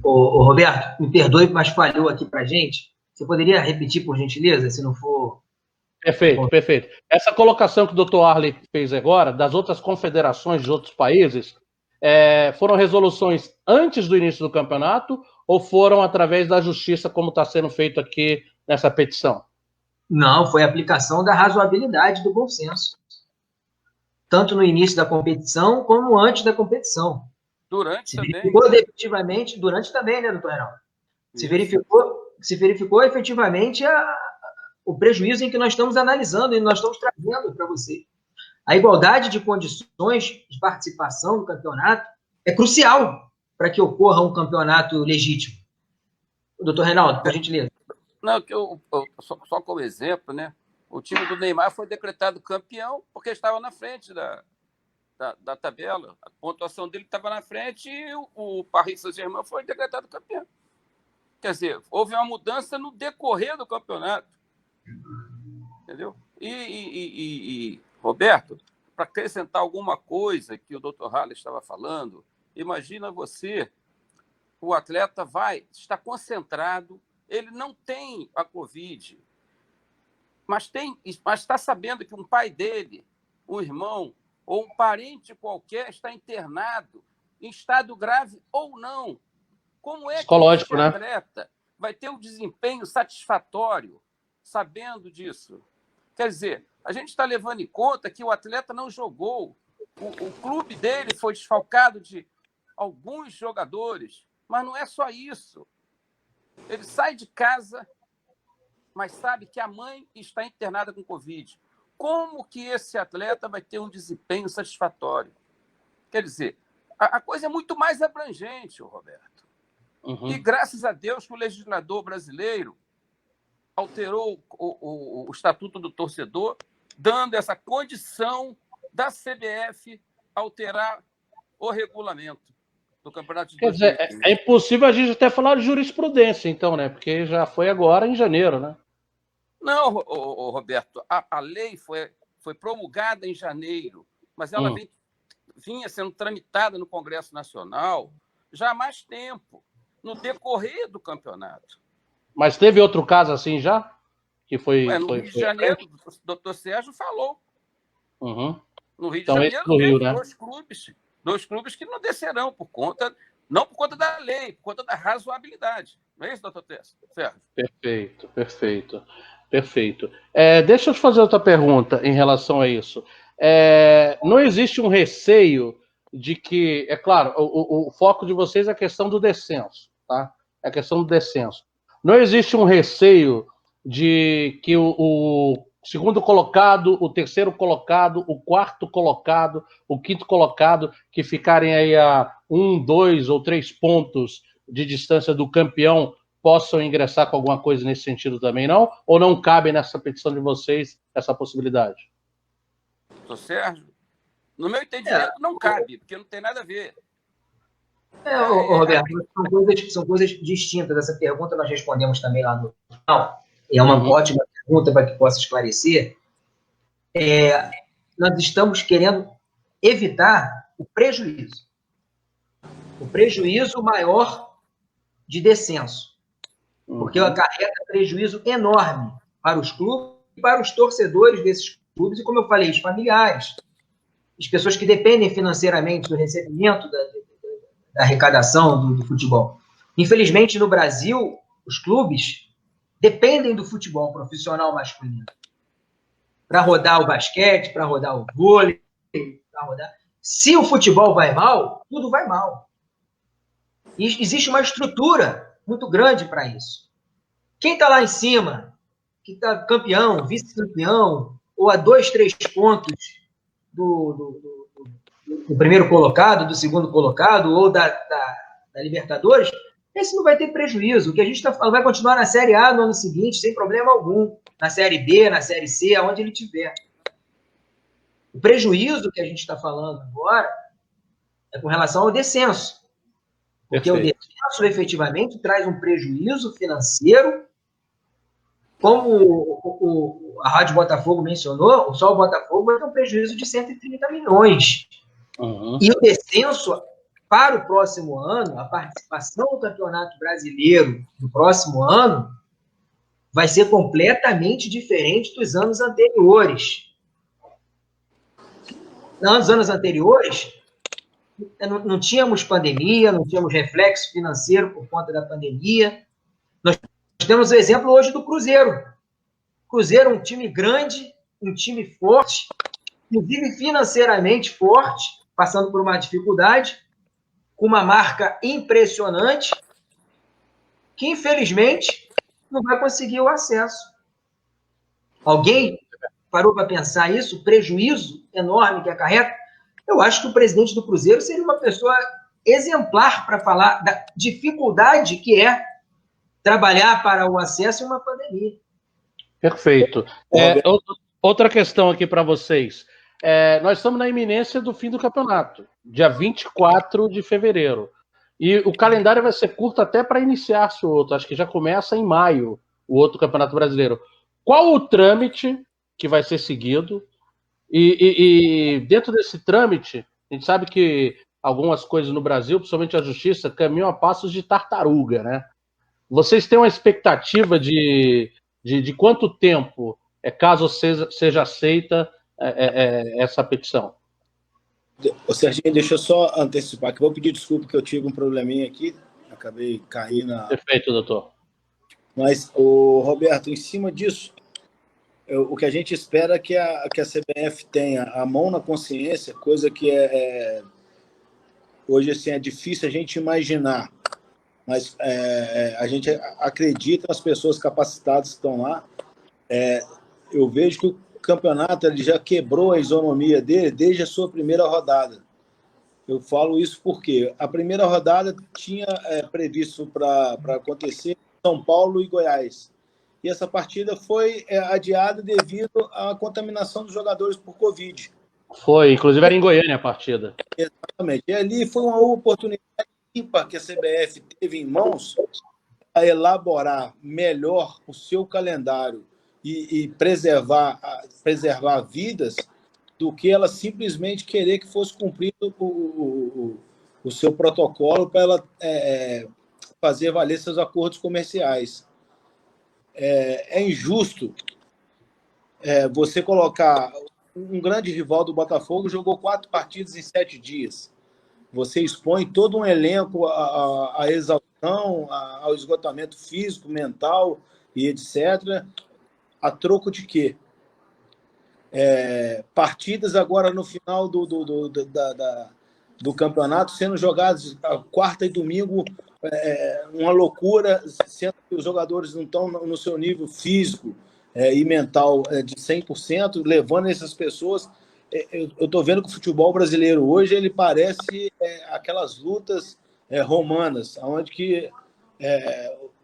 Ô, Roberto, me perdoe, mas falhou aqui pra gente. Você poderia repetir, por gentileza, se não for... Perfeito. Essa colocação que o doutor Arley fez agora, das outras confederações de outros países, foram resoluções antes do início do campeonato ou foram através da justiça, como está sendo feito aqui nessa petição? Não, foi a aplicação da razoabilidade do bom senso. Tanto no início da competição, como antes da competição. Durante também. Verificou efetivamente, durante também, né, doutor Reinaldo? Se verificou efetivamente o prejuízo em que nós estamos analisando e nós estamos trazendo para você. A igualdade de condições de participação no campeonato é crucial para que ocorra um campeonato legítimo. Doutor Reinaldo, por gentileza. Não, só como exemplo, né? O time do Neymar foi decretado campeão porque estava na frente da tabela. A pontuação dele estava na frente e o Paris Saint-Germain foi decretado campeão. Quer dizer, houve uma mudança no decorrer do campeonato. Entendeu? Roberto, para acrescentar alguma coisa que o Dr. Harley estava falando, imagina você, o atleta está concentrado, ele não tem a Covid, mas está sabendo que um pai dele, um irmão ou um parente qualquer está internado, em estado grave ou não. Como é que esse atleta vai ter um desempenho satisfatório sabendo disso? Quer dizer, a gente está levando em conta que o atleta não jogou, o clube dele foi desfalcado de alguns jogadores, mas não é só isso. Ele sai de casa, mas sabe que a mãe está internada com Covid. Como que esse atleta vai ter um desempenho satisfatório? Quer dizer, a coisa é muito mais abrangente, Roberto. Uhum. E graças a Deus que o legislador brasileiro alterou o Estatuto do Torcedor, dando essa condição da CBF alterar o regulamento do Campeonato de 2015. Quer dizer, é impossível a gente até falar de jurisprudência, então, né? Porque já foi agora em janeiro, né? Não, Roberto, a lei foi promulgada em janeiro, mas ela vinha sendo tramitada no Congresso Nacional já há mais tempo, no decorrer do campeonato. Mas teve outro caso assim já? Que foi. No Rio de Janeiro, o doutor Sérgio falou. Uhum. No Rio de Janeiro, Rio, né? dois clubes que não descerão não por conta da lei, por conta da razoabilidade. Não é isso, doutor Sérgio? Perfeito. Deixa eu te fazer outra pergunta em relação a isso. Não existe um receio de que, é claro, o foco de vocês é a questão do descenso, tá? É a questão do descenso. Não existe um receio de que o segundo colocado, o terceiro colocado, o quarto colocado, o quinto colocado, que ficarem aí a 1, 2 ou 3 pontos de distância do campeão, possam ingressar com alguma coisa nesse sentido também, não? Ou não cabe nessa petição de vocês essa possibilidade? Doutor Sérgio, no meu entendimento não cabe, porque não tem nada a ver. Roberto, são coisas distintas. Essa pergunta nós respondemos também lá no final. É uma ótima pergunta para que possa esclarecer. Nós estamos querendo evitar o prejuízo maior de descenso, porque acarreta prejuízo enorme para os clubes e para os torcedores desses clubes, e como eu falei, os familiares, as pessoas que dependem financeiramente do recebimento da arrecadação do futebol. Infelizmente, no Brasil, os clubes dependem do futebol profissional masculino para rodar o basquete, para rodar o vôlei, para rodar. Se o futebol vai mal, tudo vai mal. E existe uma estrutura muito grande para isso. Quem está lá em cima, que está campeão, vice-campeão, ou a 2, 3 pontos do primeiro colocado, do segundo colocado, ou da Libertadores, esse não vai ter prejuízo. O que a gente está falando vai continuar na Série A no ano seguinte, sem problema algum. Na Série B, na Série C, aonde ele tiver. O prejuízo que a gente está falando agora é com relação ao descenso. Porque o descenso, efetivamente, traz um prejuízo financeiro, como a Rádio Botafogo mencionou, só o Botafogo vai ter um prejuízo de 130 milhões. E o descenso, para o próximo ano, a participação no Campeonato Brasileiro no próximo ano vai ser completamente diferente dos anos anteriores. Nos anos anteriores, não tínhamos pandemia, não tínhamos reflexo financeiro por conta da pandemia. Nós temos o exemplo hoje do Cruzeiro. Cruzeiro é um time grande, um time forte, inclusive financeiramente forte, passando por uma dificuldade, com uma marca impressionante, que infelizmente não vai conseguir o acesso. Alguém parou para pensar isso? O prejuízo enorme que acarreta? Eu acho que o presidente do Cruzeiro seria uma pessoa exemplar para falar da dificuldade que é trabalhar para o acesso em uma pandemia. Perfeito. Outra questão aqui para vocês. Nós estamos na iminência do fim do campeonato, dia 24 de fevereiro. E o calendário vai ser curto até para iniciar-se o outro. Acho que já começa em maio o outro Campeonato Brasileiro. Qual o trâmite que vai ser seguido? E dentro desse trâmite, a gente sabe que algumas coisas no Brasil, principalmente a justiça, caminham a passos de tartaruga, né? Vocês têm uma expectativa de quanto tempo, caso seja aceita essa petição? Serginho, deixa eu só antecipar, que vou pedir desculpa que eu tive um probleminha aqui, acabei caindo. Perfeito, doutor. Mas, Roberto, em cima disso, o que a gente espera é que a CBF tenha a mão na consciência, coisa que hoje assim, é difícil a gente imaginar, mas a gente acredita nas pessoas capacitadas que estão lá. Eu vejo que o campeonato ele já quebrou a isonomia dele desde a sua primeira rodada. Eu falo isso porque a primeira rodada tinha previsto para acontecer em São Paulo e Goiás. E essa partida foi adiada devido à contaminação dos jogadores por Covid. Foi, inclusive era em Goiânia a partida. Exatamente. E ali foi uma oportunidade ímpar que a CBF teve em mãos a elaborar melhor o seu calendário e preservar vidas do que ela simplesmente querer que fosse cumprido o seu protocolo para ela fazer valer seus acordos comerciais. É injusto você colocar um grande rival do Botafogo, jogou 4 partidas em 7 dias. Você expõe todo um elenco à exaustão, ao esgotamento físico, mental e etc., a troco de quê? Partidas agora no final do campeonato sendo jogadas quarta e domingo, uma loucura, sendo que os jogadores não estão no seu nível físico e mental de 100%, levando essas pessoas. Eu estou vendo que o futebol brasileiro hoje ele parece aquelas lutas romanas, onde que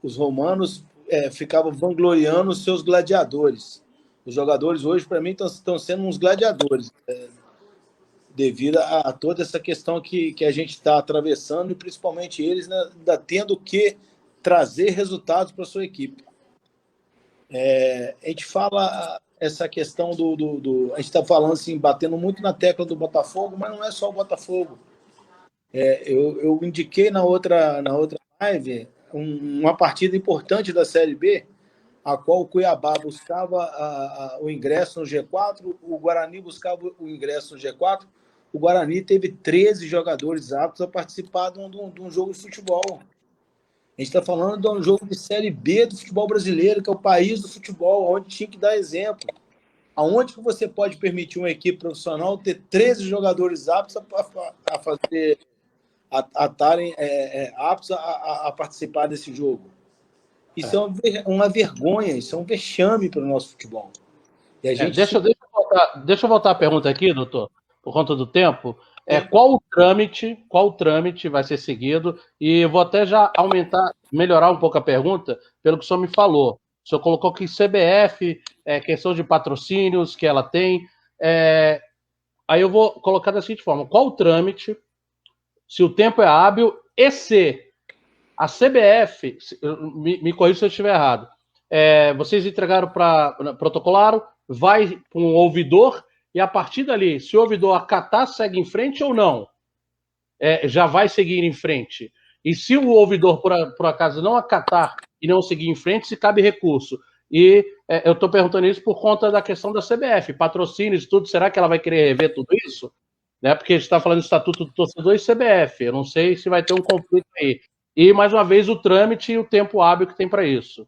os romanos ficavam vangloriando os seus gladiadores. Os jogadores hoje, para mim, estão sendo uns gladiadores, devido a toda essa questão que a gente está atravessando, e principalmente eles ainda tendo que trazer resultados para a sua equipe. A gente fala essa questão a gente está falando assim, batendo muito na tecla do Botafogo, mas não é só o Botafogo. Eu indiquei na outra live uma partida importante da Série B, a qual o Cuiabá buscava o ingresso no G4, o Guarani buscava o ingresso no G4. O Guarani teve 13 jogadores aptos a participar de um jogo de futebol. A gente está falando de um jogo de Série B do futebol brasileiro, que é o país do futebol, onde tinha que dar exemplo. Aonde que você pode permitir uma equipe profissional ter 13 jogadores aptos a estarem aptos a participar desse jogo? Isso é uma vergonha, isso é um vexame para o nosso futebol. E a gente... Deixa eu voltar a pergunta aqui, doutor, por conta do tempo. Qual o trâmite vai ser seguido? E eu vou até já melhorar um pouco a pergunta, pelo que o senhor me falou. O senhor colocou que CBF, questão de patrocínios que ela tem. Aí eu vou colocar da seguinte forma: qual o trâmite, se o tempo é hábil, e se a CBF, me corrija se eu estiver errado, vocês entregaram protocolaram, vai para um ouvidor, e a partir dali, se o ouvidor acatar, segue em frente ou não? Já vai seguir em frente. E se o ouvidor, por acaso, não acatar e não seguir em frente, se cabe recurso. E eu estou perguntando isso por conta da questão da CBF, patrocínios, tudo, será que ela vai querer rever tudo isso? né? Porque a gente está falando de Estatuto do Torcedor e CBF. Eu não sei se vai ter um conflito aí. E, mais uma vez, o trâmite e o tempo hábil que tem para isso.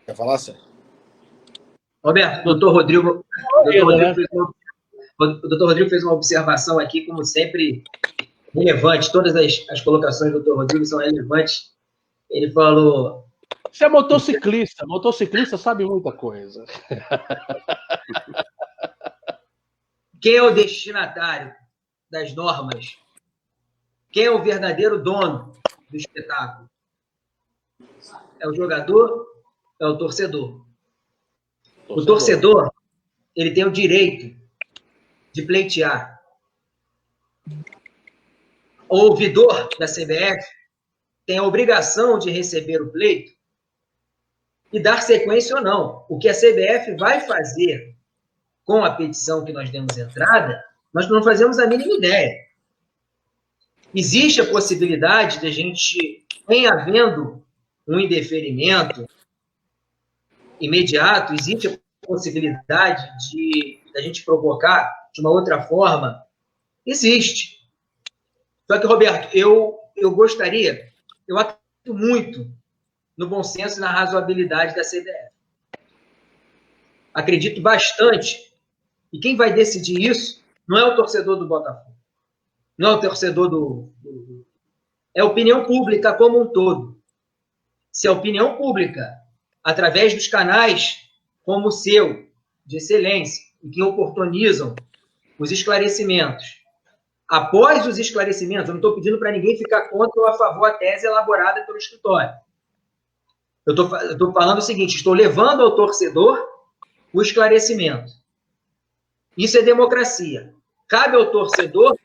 Quer falar, Sérgio? Roberto, o doutor Rodrigo fez uma observação aqui, como sempre, relevante. Todas as colocações do doutor Rodrigo são relevantes. Ele falou... Você é motociclista. Motociclista sabe muita coisa. Quem é o destinatário das normas? Quem é o verdadeiro dono do espetáculo? É o jogador? É o torcedor? O torcedor, ele tem o direito de pleitear. O ouvidor da CBF tem a obrigação de receber o pleito e dar sequência ou não. O que a CBF vai fazer com a petição que nós demos entrada, nós não fazemos a mínima ideia. Existe a possibilidade de a gente, em havendo um indeferimento imediato, existe a possibilidade de a gente provocar de uma outra forma? Existe. Só que, Roberto, eu gostaria, eu acredito muito no bom senso e na razoabilidade da CBF. Acredito bastante. E quem vai decidir isso não é o torcedor do Botafogo. Não é o torcedor é a opinião pública como um todo. Se a opinião pública, através dos canais como o seu, de excelência, e que oportunizam os esclarecimentos, após os esclarecimentos, eu não estou pedindo para ninguém ficar contra ou a favor a tese elaborada pelo escritório. Eu estou falando o seguinte, estou levando ao torcedor o esclarecimento. Isso é democracia. Cabe ao torcedor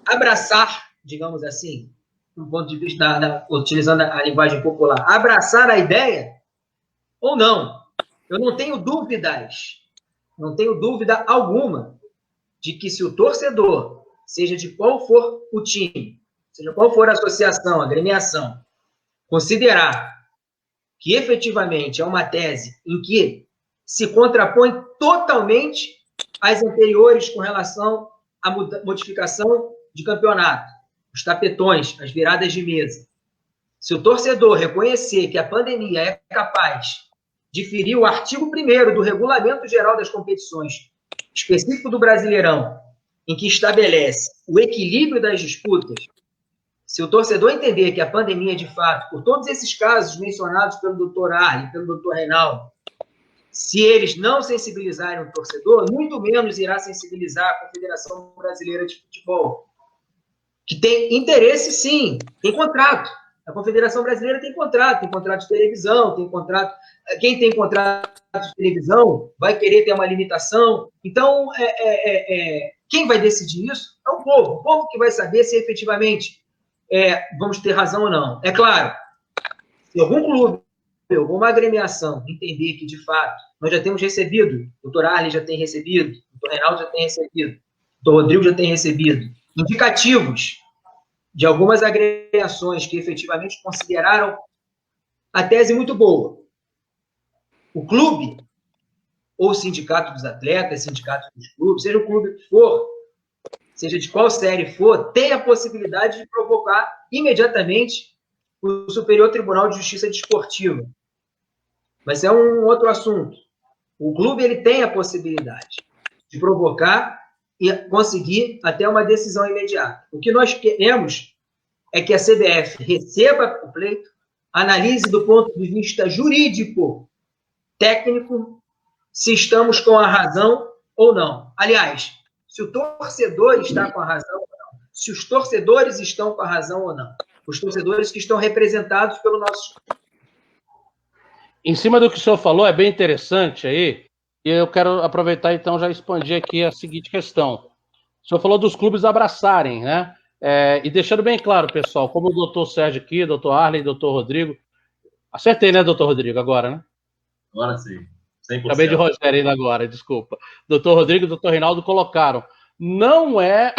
abraçar, digamos assim, do ponto de vista, utilizando a linguagem popular, abraçar a ideia ou não. Eu não tenho dúvidas, não tenho dúvida alguma de que se o torcedor, seja de qual for o time, seja qual for a associação, a agremiação, considerar que efetivamente é uma tese em que se contrapõe totalmente às anteriores com relação à modificação de campeonato, os tapetões, as viradas de mesa. Se o torcedor reconhecer que a pandemia é capaz de ferir o artigo 1º do Regulamento Geral das Competições, específico do Brasileirão, em que estabelece o equilíbrio das disputas, se o torcedor entender que a pandemia, de fato, por todos esses casos mencionados pelo doutor Arley, pelo doutor Reinaldo, se eles não sensibilizarem o torcedor, muito menos irá sensibilizar a Confederação Brasileira de Futebol, que tem interesse, sim, tem contrato. A Confederação Brasileira tem contrato de televisão, tem contrato. Quem tem contrato de televisão vai querer ter uma limitação. Então, quem vai decidir isso é o povo que vai saber se efetivamente vamos ter razão ou não. É claro, se algum clube, alguma agremiação entender que, de fato, nós já temos recebido, o doutor Arley já tem recebido, o doutor Reinaldo já tem recebido, o doutor Rodrigo já tem recebido, indicativos de algumas agremiações que efetivamente consideraram a tese muito boa. O clube, ou o sindicato dos atletas, sindicato dos clubes, seja o clube que for, seja de qual série for, tem a possibilidade de provocar imediatamente o Superior Tribunal de Justiça Desportiva. Mas é um outro assunto. O clube ele tem a possibilidade de provocar e conseguir até uma decisão imediata. O que nós queremos é que a CBF receba o pleito, analise do ponto de vista jurídico, técnico, se estamos com a razão ou não. Aliás, se o torcedor está com a razão ou não. Se os torcedores estão com a razão ou não. Os torcedores que estão representados pelo nosso... Em cima do que o senhor falou, é bem interessante aí, e eu quero aproveitar, então, já expandir aqui a seguinte questão. O senhor falou dos clubes abraçarem, né? E deixando bem claro, pessoal, como o doutor Sérgio aqui, doutor Arley, doutor Rodrigo... Acertei, né, doutor Rodrigo, agora, né? Agora sim. 100%. Acabei de Rogério ainda agora, desculpa. Doutor Rodrigo e doutor Reinaldo colocaram. Não é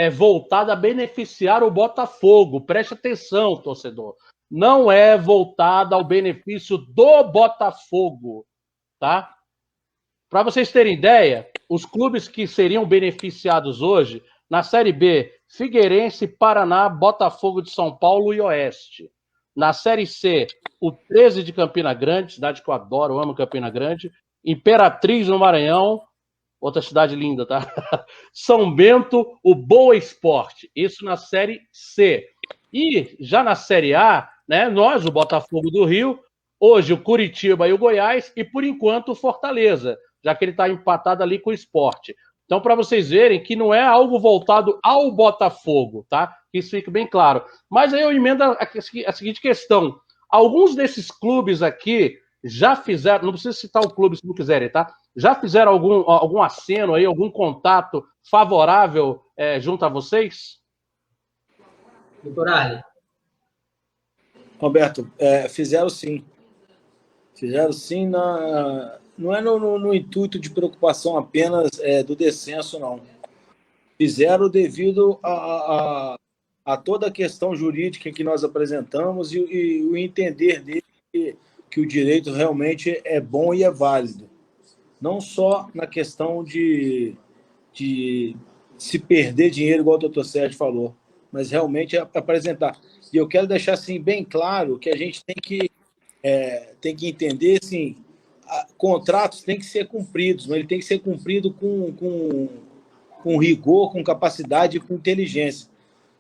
voltado a beneficiar o Botafogo. Preste atenção, torcedor. Não é voltado ao benefício do Botafogo, tá? Para vocês terem ideia, os clubes que seriam beneficiados hoje, na Série B, Figueirense, Paraná, Botafogo de São Paulo e Oeste. Na Série C, o 13 de Campina Grande, cidade que eu adoro, eu amo Campina Grande. Imperatriz no Maranhão, outra cidade linda, tá? São Bento, o Boa Esporte, isso na Série C. E já na Série A, né, nós, o Botafogo do Rio, hoje o Curitiba e o Goiás, e por enquanto o Fortaleza, já que ele está empatado ali com o Sport. Então, para vocês verem que não é algo voltado ao Botafogo, tá? Que isso fique bem claro. Mas aí eu emendo a seguinte questão. Alguns desses clubes aqui já fizeram, não precisa citar o clube se não quiserem, tá? Já fizeram algum aceno aí, algum contato favorável junto a vocês? Doutor Arley. Roberto, fizeram sim. Fizeram sim, não é no intuito de preocupação apenas do descenso, não. Fizeram devido a toda a questão jurídica que nós apresentamos e o entender dele que o direito realmente é bom e é válido. Não só na questão de se perder dinheiro, igual o doutor Sérgio falou, mas realmente apresentar. E eu quero deixar assim, bem claro que a gente tem que entender, assim, contratos têm que ser cumpridos, mas ele tem que ser cumprido com rigor, com capacidade e com inteligência.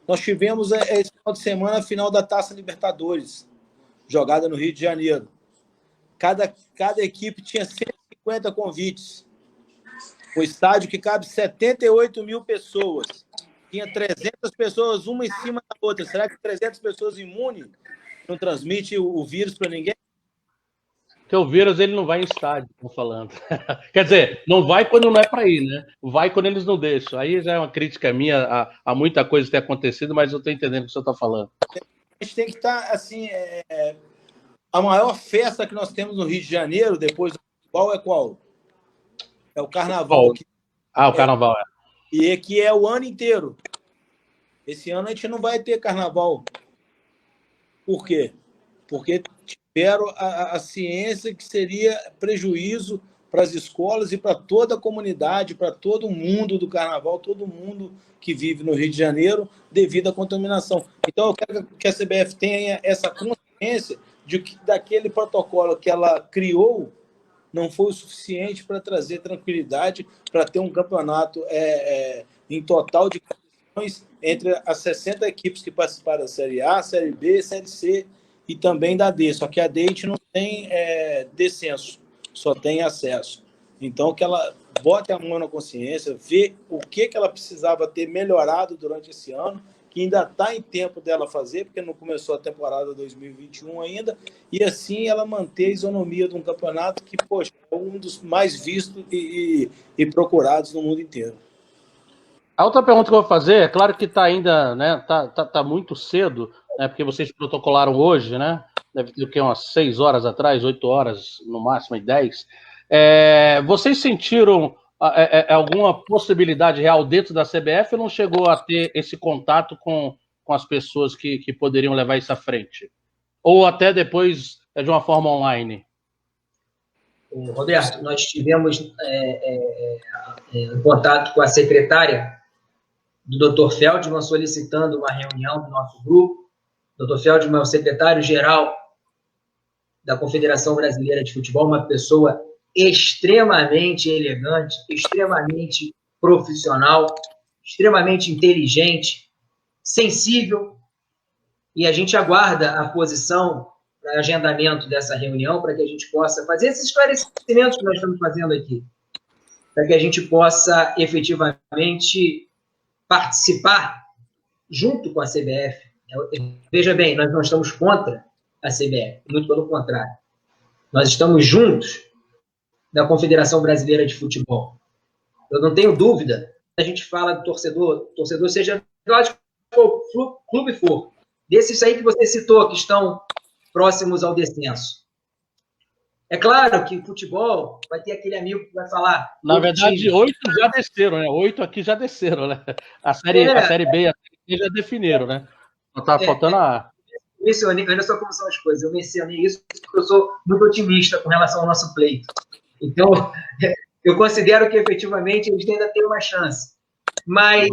Nós tivemos esse final de semana a final da Taça Libertadores, jogada no Rio de Janeiro. Cada equipe tinha 150 convites. O estádio que cabe 78 mil pessoas. Tinha 300 pessoas, uma em cima da outra. Será que 300 pessoas imunes não transmite o vírus para ninguém? Porque o vírus ele não vai em estádio, estão falando. Quer dizer, não vai quando não é para ir, né? Vai quando eles não deixam. Aí já é uma crítica minha a muita coisa ter acontecido, mas eu estou entendendo o que o senhor está falando. A gente tem que estar, assim, a maior festa que nós temos no Rio de Janeiro, depois do futebol, é qual? É o Carnaval. O Carnaval, E que é o ano inteiro. Esse ano a gente não vai ter Carnaval. Por quê? Porque tiveram a ciência que seria prejuízo para as escolas e para toda a comunidade, para todo mundo do Carnaval, todo mundo que vive no Rio de Janeiro, devido à contaminação. Então, eu quero que a CBF tenha essa consciência de que daquele protocolo que ela criou não foi o suficiente para trazer tranquilidade, para ter um campeonato em total de condições entre as 60 equipes que participaram da Série A, Série B, Série C e também da D. Só que a D a gente não tem descenso, só tem acesso. Então, que ela bote a mão na consciência, vê o que ela precisava ter melhorado durante esse ano, que ainda está em tempo dela fazer, porque não começou a temporada 2021 ainda, e assim ela manter a isonomia de um campeonato que, poxa, é um dos mais vistos e procurados no mundo inteiro. A outra pergunta que eu vou fazer, é claro que está ainda, né, tá muito cedo, né, porque vocês protocolaram hoje, né, deve ter o quê, umas 6 horas atrás, 8 horas, no máximo, 10. Vocês sentiram alguma possibilidade real dentro da CBF ou não chegou a ter esse contato com as pessoas que poderiam levar isso à frente? Ou até depois de uma forma online? Roberto, nós tivemos contato com a secretária do Dr. Feldman solicitando uma reunião do nosso grupo. O Dr. Feldman é o secretário-geral da Confederação Brasileira de Futebol, uma pessoa extremamente elegante, extremamente profissional, extremamente inteligente, sensível, e a gente aguarda a posição para agendamento dessa reunião, para que a gente possa fazer esses esclarecimentos que nós estamos fazendo aqui, para que a gente possa efetivamente participar junto com a CBF. Veja bem, nós não estamos contra a CBF, muito pelo contrário. Nós estamos juntos da Confederação Brasileira de Futebol. Eu não tenho dúvida, a gente fala do torcedor seja lá de qual clube for, desses aí que você citou, que estão próximos ao descenso. É claro que o futebol vai ter aquele amigo que vai falar... Na verdade, 8 já desceram, né? 8 aqui já desceram, né? A série B e a Série C já definiram, né? Não tá faltando a... Olha só como são as coisas. Eu mencionei isso porque eu sou muito otimista com relação ao nosso pleito. Então, eu considero que, efetivamente, eles ainda têm uma chance. Mas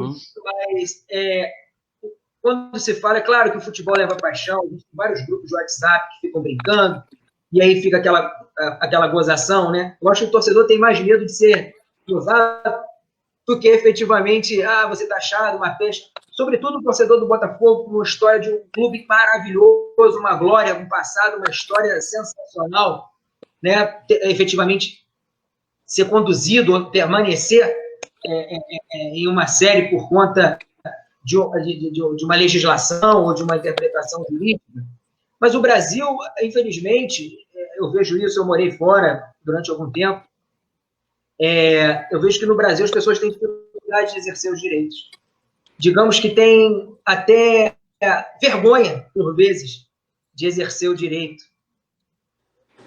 quando se fala, é claro que o futebol leva paixão, tem vários grupos de WhatsApp que ficam brincando, e aí fica aquela gozação, né? Eu acho que o torcedor tem mais medo de ser gozado do que, efetivamente, você tá achado, uma peste. Sobretudo o torcedor do Botafogo, com uma história de um clube maravilhoso, uma glória, um passado, uma história sensacional, né? Efetivamente, ser conduzido, permanecer em uma série por conta de uma legislação ou de uma interpretação jurídica. Mas o Brasil, infelizmente, eu vejo isso, eu morei fora durante algum tempo, eu vejo que no Brasil as pessoas têm dificuldade de exercer os direitos. Digamos que tem até vergonha, por vezes, de exercer o direito.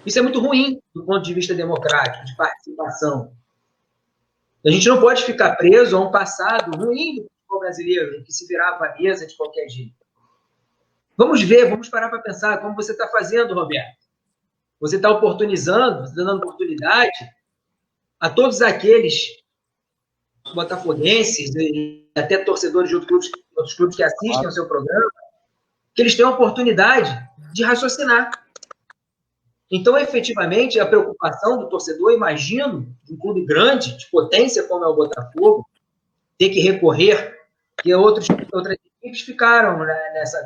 Isso é muito ruim do ponto de vista democrático, de participação. A gente não pode ficar preso a um passado ruim do futebol brasileiro, em que se virava a mesa de qualquer jeito. Vamos ver, vamos parar para pensar como você está fazendo, Roberto. Você está oportunizando, você está dando oportunidade a todos aqueles botafoguenses e até torcedores de outros clubes que assistem ao seu programa, que eles tenham a oportunidade de raciocinar. Então, efetivamente, a preocupação do torcedor, imagino, de um clube grande, de potência como é o Botafogo, ter que recorrer, que outras equipes ficaram com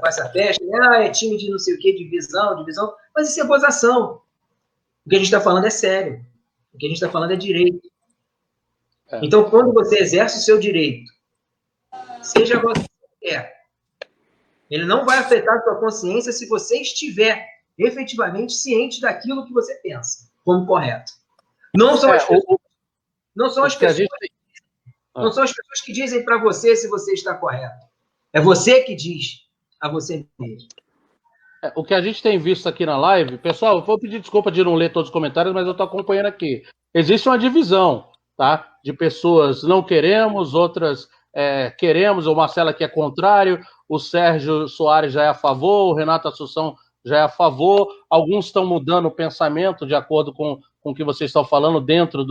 essa festa, é time de não sei o quê, divisão, mas isso é gozação. O que a gente está falando é sério. O que a gente está falando é direito. Então, quando você exerce o seu direito, seja você que quer, ele não vai afetar a sua consciência se você estiver efetivamente ciente daquilo que você pensa como correto. Não são as pessoas, não são as pessoas que dizem para você se você está correto. É você que diz a você mesmo. O que a gente tem visto aqui na live, pessoal, eu vou pedir desculpa de não ler todos os comentários, mas eu estou acompanhando aqui. Existe uma divisão, tá? De pessoas não queremos, outras queremos, o Marcelo aqui é contrário, o Sérgio Soares já é a favor, o Renato Assunção já é a favor, alguns estão mudando o pensamento de acordo com o que vocês estão falando dentro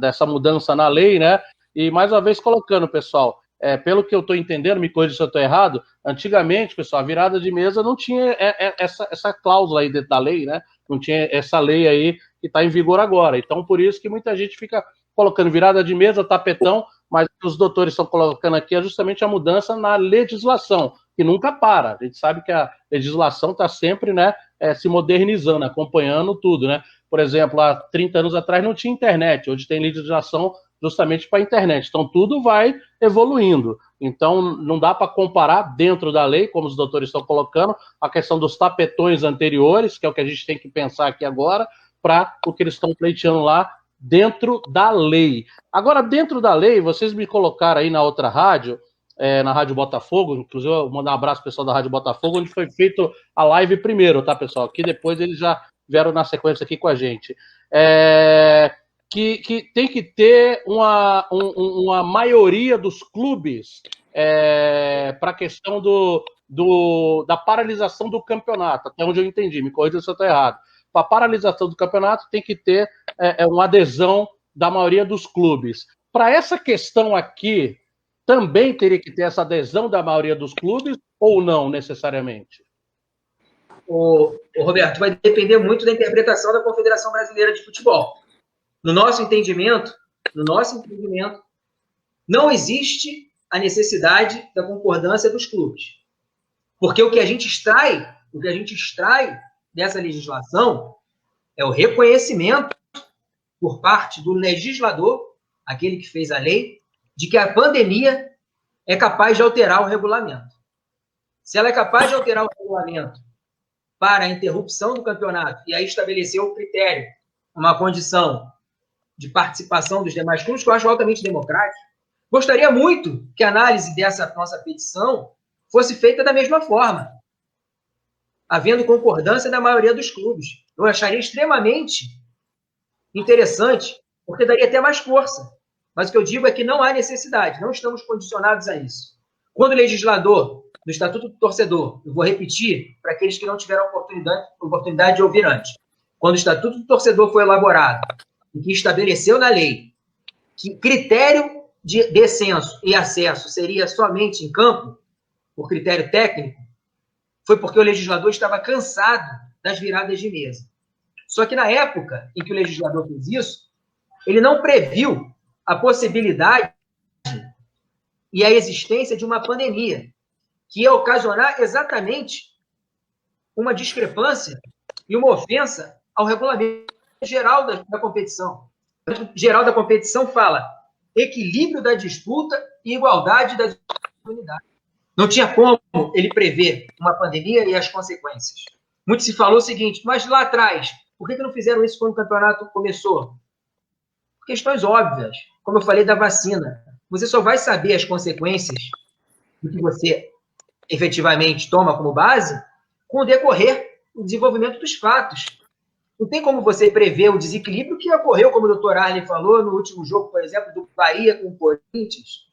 dessa mudança na lei, né? E mais uma vez colocando, pessoal, pelo que eu estou entendendo, me corrija se eu estou errado, antigamente, pessoal, a virada de mesa não tinha essa cláusula aí dentro da lei, né? Não tinha essa lei aí que está em vigor agora. Então, por isso que muita gente fica colocando virada de mesa, tapetão, mas o que os doutores estão colocando aqui é justamente a mudança na legislação, que nunca para. A gente sabe que a legislação está sempre, né, se modernizando, acompanhando tudo, né? Por exemplo, há 30 anos atrás não tinha internet, hoje tem legislação justamente para a internet. Então, tudo vai evoluindo. Então, não dá para comparar dentro da lei, como os doutores estão colocando, a questão dos tapetões anteriores, que é o que a gente tem que pensar aqui agora, para o que eles estão pleiteando lá dentro da lei. Agora, dentro da lei, vocês me colocaram aí na outra rádio, na Rádio Botafogo, inclusive eu vou mandar um abraço pro pessoal da Rádio Botafogo, onde foi feito a live primeiro, tá, pessoal? Que depois eles já vieram na sequência aqui com a gente. Que tem que ter uma maioria dos clubes para a questão da paralisação do campeonato, até onde eu entendi, me corrija se eu estou errado. Para a paralisação do campeonato tem que ter uma adesão da maioria dos clubes. Para essa questão aqui, também teria que ter essa adesão da maioria dos clubes ou não necessariamente? Roberto, vai depender muito da interpretação da Confederação Brasileira de Futebol. No nosso entendimento, não existe a necessidade da concordância dos clubes. Porque o que a gente extrai dessa legislação é o reconhecimento por parte do legislador, aquele que fez a lei, de que a pandemia é capaz de alterar o regulamento. Se ela é capaz de alterar o regulamento para a interrupção do campeonato e aí estabelecer o critério, uma condição de participação dos demais clubes, que eu acho altamente democrático, gostaria muito que a análise dessa nossa petição fosse feita da mesma forma, havendo concordância da maioria dos clubes. Eu acharia extremamente interessante, porque daria até mais força. Mas o que eu digo é que não há necessidade, não estamos condicionados a isso. Quando o legislador, no Estatuto do Torcedor, eu vou repetir para aqueles que não tiveram oportunidade de ouvir antes, quando o Estatuto do Torcedor foi elaborado, e que estabeleceu na lei que critério de descenso e acesso seria somente em campo, por critério técnico, foi porque o legislador estava cansado das viradas de mesa. Só que na época em que o legislador fez isso, ele não previu a possibilidade e a existência de uma pandemia, que ia ocasionar exatamente uma discrepância e uma ofensa ao regulamento geral da competição. O regulamento geral da competição fala equilíbrio da disputa e igualdade das oportunidades. Não tinha como ele prever uma pandemia e as consequências. Muito se falou o seguinte, mas lá atrás, por que não fizeram isso quando o campeonato começou? Por questões óbvias, como eu falei da vacina. Você só vai saber as consequências do que você efetivamente toma como base com o decorrer do desenvolvimento dos fatos. Não tem como você prever o desequilíbrio que ocorreu, como o Dr. Arley falou, no último jogo, por exemplo, do Bahia com o Corinthians.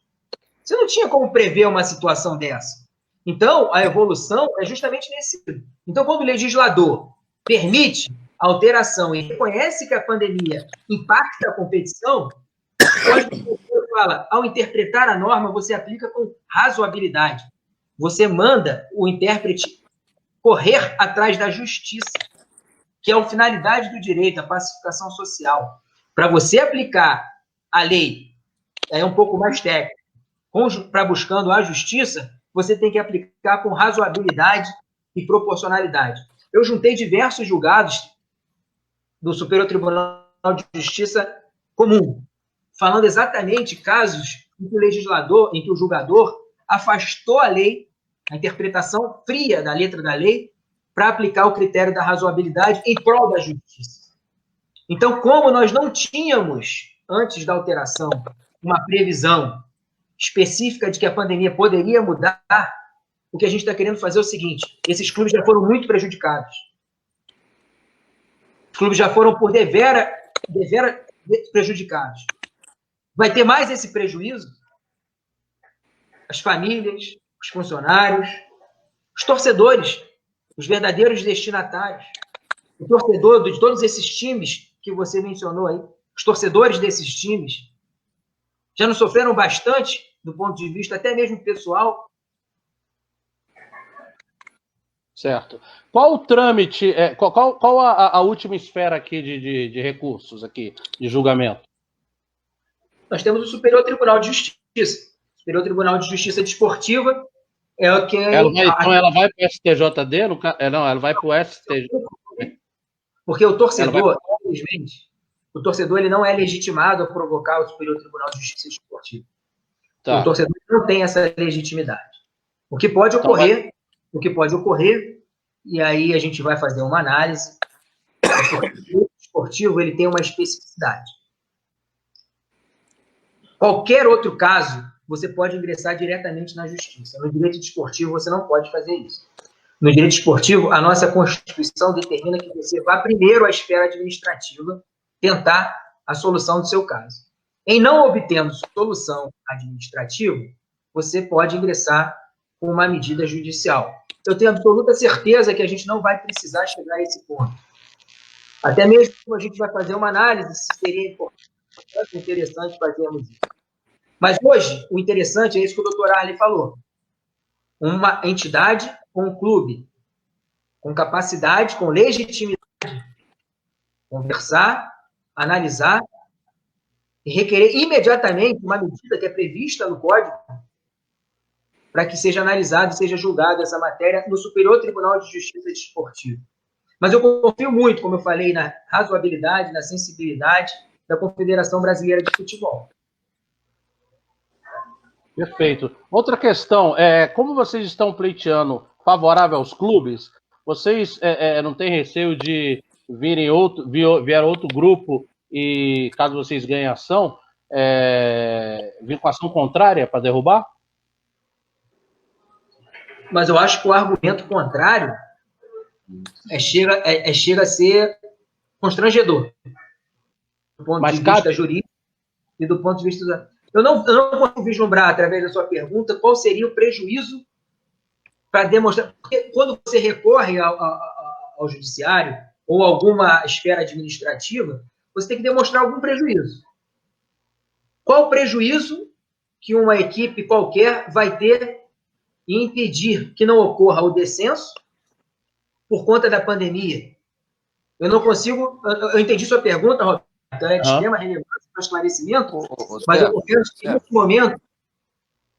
Você não tinha como prever uma situação dessa. Então, a evolução é justamente nesse sentido. Então, quando o legislador permite a alteração e reconhece que a pandemia impacta a competição, o Código fala, ao interpretar a norma, você aplica com razoabilidade. Você manda o intérprete correr atrás da justiça, que é a finalidade do direito, a pacificação social. Para você aplicar a lei, é um pouco mais técnico, para buscando a justiça, você tem que aplicar com razoabilidade e proporcionalidade. Eu juntei diversos julgados do Superior Tribunal de Justiça comum, falando exatamente casos em que o legislador, em que o julgador afastou a lei, a interpretação fria da letra da lei, para aplicar o critério da razoabilidade em prol da justiça. Então, como nós não tínhamos, antes da alteração, uma previsão específica de que a pandemia poderia mudar, o que a gente está querendo fazer é o seguinte, esses clubes já foram muito prejudicados. Os clubes já foram por devera prejudicados. Vai ter mais esse prejuízo? As famílias, os funcionários, os torcedores, os verdadeiros destinatários, o torcedor de todos esses times que você mencionou aí, os torcedores desses times, já não sofreram bastante, do ponto de vista até mesmo pessoal? Certo. Qual o trâmite, qual a última esfera aqui de recursos, aqui, de julgamento? Nós temos o Superior Tribunal de Justiça. O Superior Tribunal de Justiça Desportiva é o que... Então ela vai para o STJD? Não, ela vai para o STJ. Porque o torcedor, infelizmente, o torcedor ele não é legitimado a provocar o Superior Tribunal de Justiça Desportiva. Tá. O torcedor não tem essa legitimidade. O que pode ocorrer, e aí a gente vai fazer uma análise, o esportivo ele tem uma especificidade. Qualquer outro caso, você pode ingressar diretamente na justiça. No direito desportivo, você não pode fazer isso. No direito esportivo, a nossa Constituição determina que você vá primeiro à esfera administrativa tentar a solução do seu caso. Em não obtendo solução administrativa, você pode ingressar com uma medida judicial. Eu tenho absoluta certeza que a gente não vai precisar chegar a esse ponto. Até mesmo a gente vai fazer uma análise se seria interessante fazermos isso. Mas hoje, o interessante é isso que o Dr. Arley falou. Uma entidade com um clube, com capacidade, com legitimidade, conversar, analisar e requerer imediatamente uma medida que é prevista no Código para que seja analisada e seja julgada essa matéria no Superior Tribunal de Justiça Desportiva. Mas eu confio muito, como eu falei, na razoabilidade, na sensibilidade da Confederação Brasileira de Futebol. Perfeito. Outra questão, como vocês estão pleiteando favorável aos clubes, vocês não têm receio de vier outro grupo e, caso vocês ganhem ação, vir com ação contrária para derrubar? Mas eu acho que o argumento contrário chega a ser constrangedor. Do ponto de vista jurídico e do ponto de vista... Eu não consigo vislumbrar, através da sua pergunta, qual seria o prejuízo para demonstrar... Porque quando você recorre ao judiciário ou alguma esfera administrativa, você tem que demonstrar algum prejuízo. Qual o prejuízo que uma equipe qualquer vai ter em impedir que não ocorra o descenso por conta da pandemia? Eu não consigo... Eu entendi sua pergunta, Roberto, é de extrema relevância para o esclarecimento, mas eu penso que, nesse momento,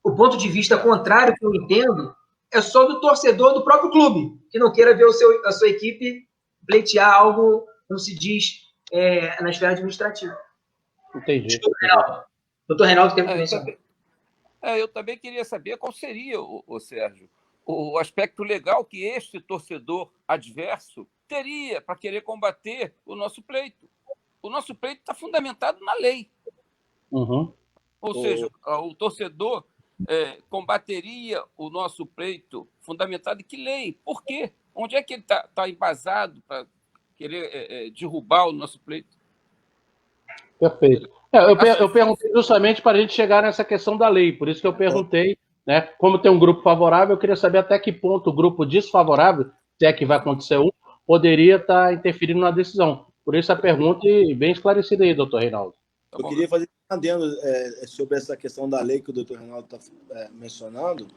o ponto de vista contrário que eu entendo é só do torcedor do próprio clube, que não queira ver a sua equipe pleitear algo, como se diz, na esfera administrativa. Entendi. Doutor Reinaldo teve que mencionar. Eu também queria saber qual seria, Sérgio, o aspecto legal que este torcedor adverso teria para querer combater o nosso pleito. O nosso pleito está fundamentado na lei. Uhum. Ou seja, o torcedor combateria o nosso pleito fundamentado em que lei? Por quê? Onde é que ele está embasado para querer derrubar o nosso pleito? Perfeito. Eu perguntei justamente para a gente chegar nessa questão da lei, por isso que eu perguntei, né? Como tem um grupo favorável, eu queria saber até que ponto o grupo desfavorável, se é que vai acontecer poderia estar interferindo na decisão. Por isso a pergunta bem esclarecida aí, doutor Reinaldo. Eu queria fazer um adendo sobre essa questão da lei que o doutor Reinaldo está mencionando.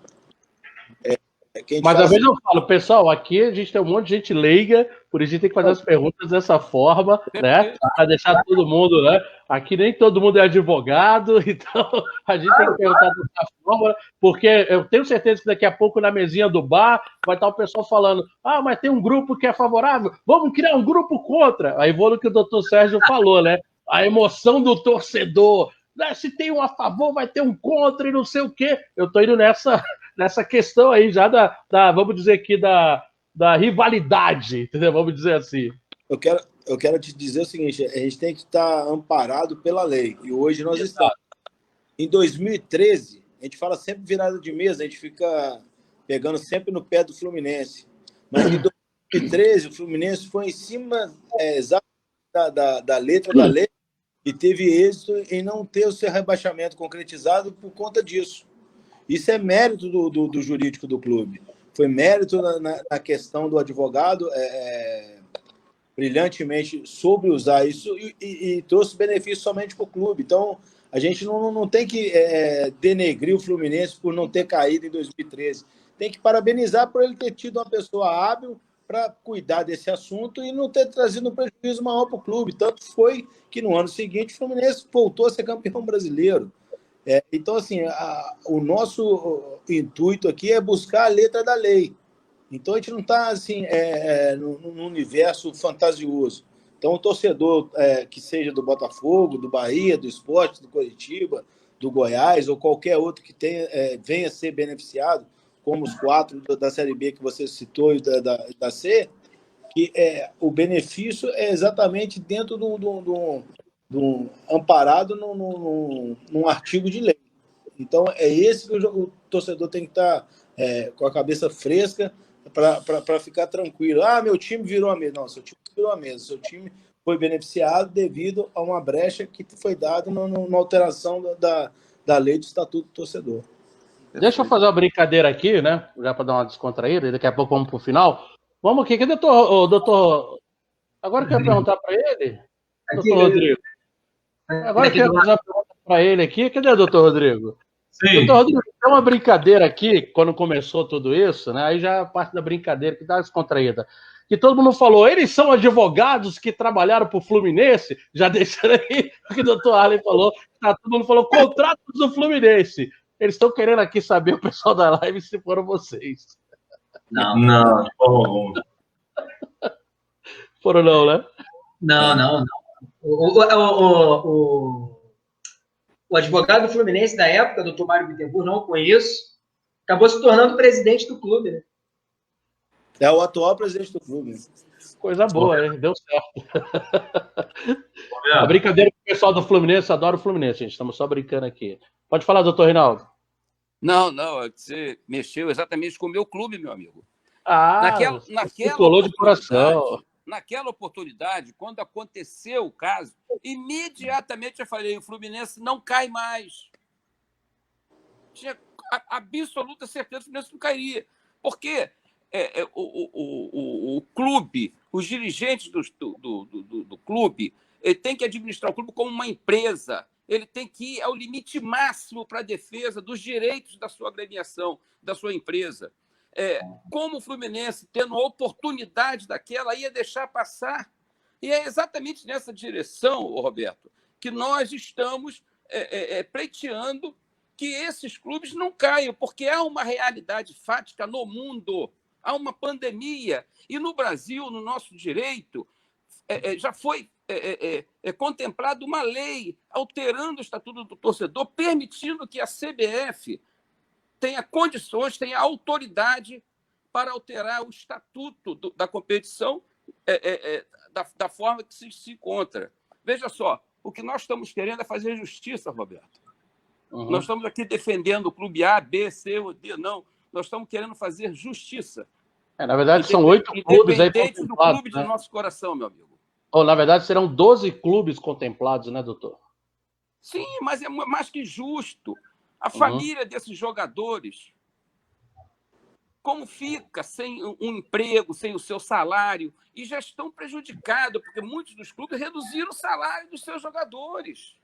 Mas às vezes eu falo, pessoal, aqui a gente tem um monte de gente leiga, por isso a gente tem que fazer as perguntas dessa forma, né? Para deixar todo mundo, né? Aqui nem todo mundo é advogado, então a gente tem que perguntar dessa forma, porque eu tenho certeza que daqui a pouco na mesinha do bar vai estar o pessoal falando: ah, mas tem um grupo que é favorável, vamos criar um grupo contra. Aí vou no que o doutor Sérgio falou, né? A emoção do torcedor. Se tem um a favor, vai ter um contra e não sei o quê. Eu estou indo nessa questão aí já vamos dizer aqui, da rivalidade, entendeu? Vamos dizer assim. Eu quero te dizer o seguinte, a gente tem que estar amparado pela lei, e hoje nós estamos. Em 2013, a gente fala sempre virada de mesa, a gente fica pegando sempre no pé do Fluminense, mas em 2013 o Fluminense foi em cima exatamente da letra da lei, e teve êxito em não ter o seu rebaixamento concretizado por conta disso. Isso é mérito do jurídico do clube. Foi mérito na questão do advogado brilhantemente soube usar isso e trouxe benefício somente para o clube. Então, a gente não tem que denegrir o Fluminense por não ter caído em 2013. Tem que parabenizar por ele ter tido uma pessoa hábil para cuidar desse assunto e não ter trazido um prejuízo maior para o clube. Tanto foi que no ano seguinte o Fluminense voltou a ser campeão brasileiro. Então, assim, o nosso intuito aqui é buscar a letra da lei. Então, a gente não está assim, num universo fantasioso. Então, o torcedor que seja do Botafogo, do Bahia, do Sport, do Coritiba, do Goiás ou qualquer outro que venha a ser beneficiado, como os 4 da Série B que você citou e da C, que o benefício é exatamente dentro do amparado num artigo de lei. Então, é esse que o torcedor tem que estar com a cabeça fresca para ficar tranquilo. Ah, meu time virou a mesa. Não, seu time virou a mesa. Seu time foi beneficiado devido a uma brecha que foi dada na alteração da lei do Estatuto do Torcedor. Deixa eu fazer uma brincadeira aqui, né? Já para dar uma descontraída, e daqui a pouco vamos para o final. Vamos aqui. Cadê o doutor? Agora eu quero perguntar para ele. Doutor Rodrigo. Agora eu quero fazer uma pergunta para ele aqui. Cadê o doutor Rodrigo? Sim. Doutor Rodrigo, tem uma brincadeira aqui, quando começou tudo isso, né? Aí já a parte da brincadeira que dá uma descontraída. Que todo mundo falou, eles são advogados que trabalharam para o Fluminense, já deixando aí o que o doutor Arlen falou, todo mundo falou, contratos do Fluminense. Eles estão querendo aqui saber, o pessoal da live, se foram vocês. Não, de forma alguma. Foram não, né? Não. O advogado do Fluminense da época, doutor Mário Bittencourt, não conheço, acabou se tornando presidente do clube, né? É o atual presidente do clube. Coisa boa, né? Deu certo. A brincadeira com o pessoal do Fluminense, adora o Fluminense, gente. Estamos só brincando aqui. Pode falar, doutor Reinaldo. Não, você mexeu exatamente com o meu clube, meu amigo. Naquela colou de coração. Naquela oportunidade, quando aconteceu o caso, imediatamente eu falei, o Fluminense não cai mais. Tinha absoluta certeza que o Fluminense não cairia. Porque o clube, os dirigentes do clube, Ele tem que administrar o clube como uma empresa. Ele tem que ir ao limite máximo para a defesa dos direitos da sua agremiação, da sua empresa. Como o Fluminense, tendo a oportunidade daquela, ia deixar passar. E é exatamente nessa direção, Roberto, que nós estamos pleiteando que esses clubes não caiam, porque há uma realidade fática no mundo, há uma pandemia. E no Brasil, no nosso direito, já foi contemplada uma lei alterando o Estatuto do Torcedor, permitindo que a CBF tenha condições, tenha autoridade para alterar o estatuto da competição da forma que se encontra. Veja só, o que nós estamos querendo é fazer justiça, Roberto. Uhum. Nós estamos aqui defendendo o clube A, B, C ou D, não. Nós estamos querendo fazer justiça. Na verdade, são 8 clubes aí contemplados, do clube, né? Do nosso coração, meu amigo. Na verdade, serão 12 clubes contemplados, né, doutor? Sim, mas é mais que justo. A família desses jogadores, como fica sem um emprego, sem o seu salário, e já estão prejudicados, porque muitos dos clubes reduziram o salário dos seus jogadores.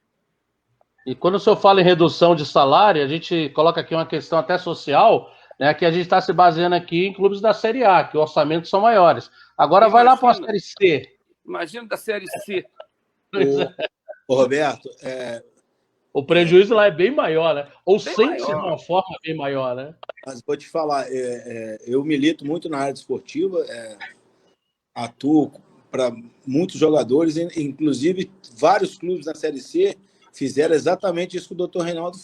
E quando o senhor fala em redução de salário, a gente coloca aqui uma questão até social, né, que a gente está se baseando aqui em clubes da Série A, que os orçamentos são maiores. Agora vai lá para a Série C. Imagina da Série C. Ô, Roberto, o prejuízo lá é bem maior, né? Ou bem sente-se de maior. uma forma bem maior, né? Mas vou te falar, eu milito muito na área esportiva, atuo para muitos jogadores, inclusive vários clubes na Série C fizeram exatamente isso que o doutor Reinaldo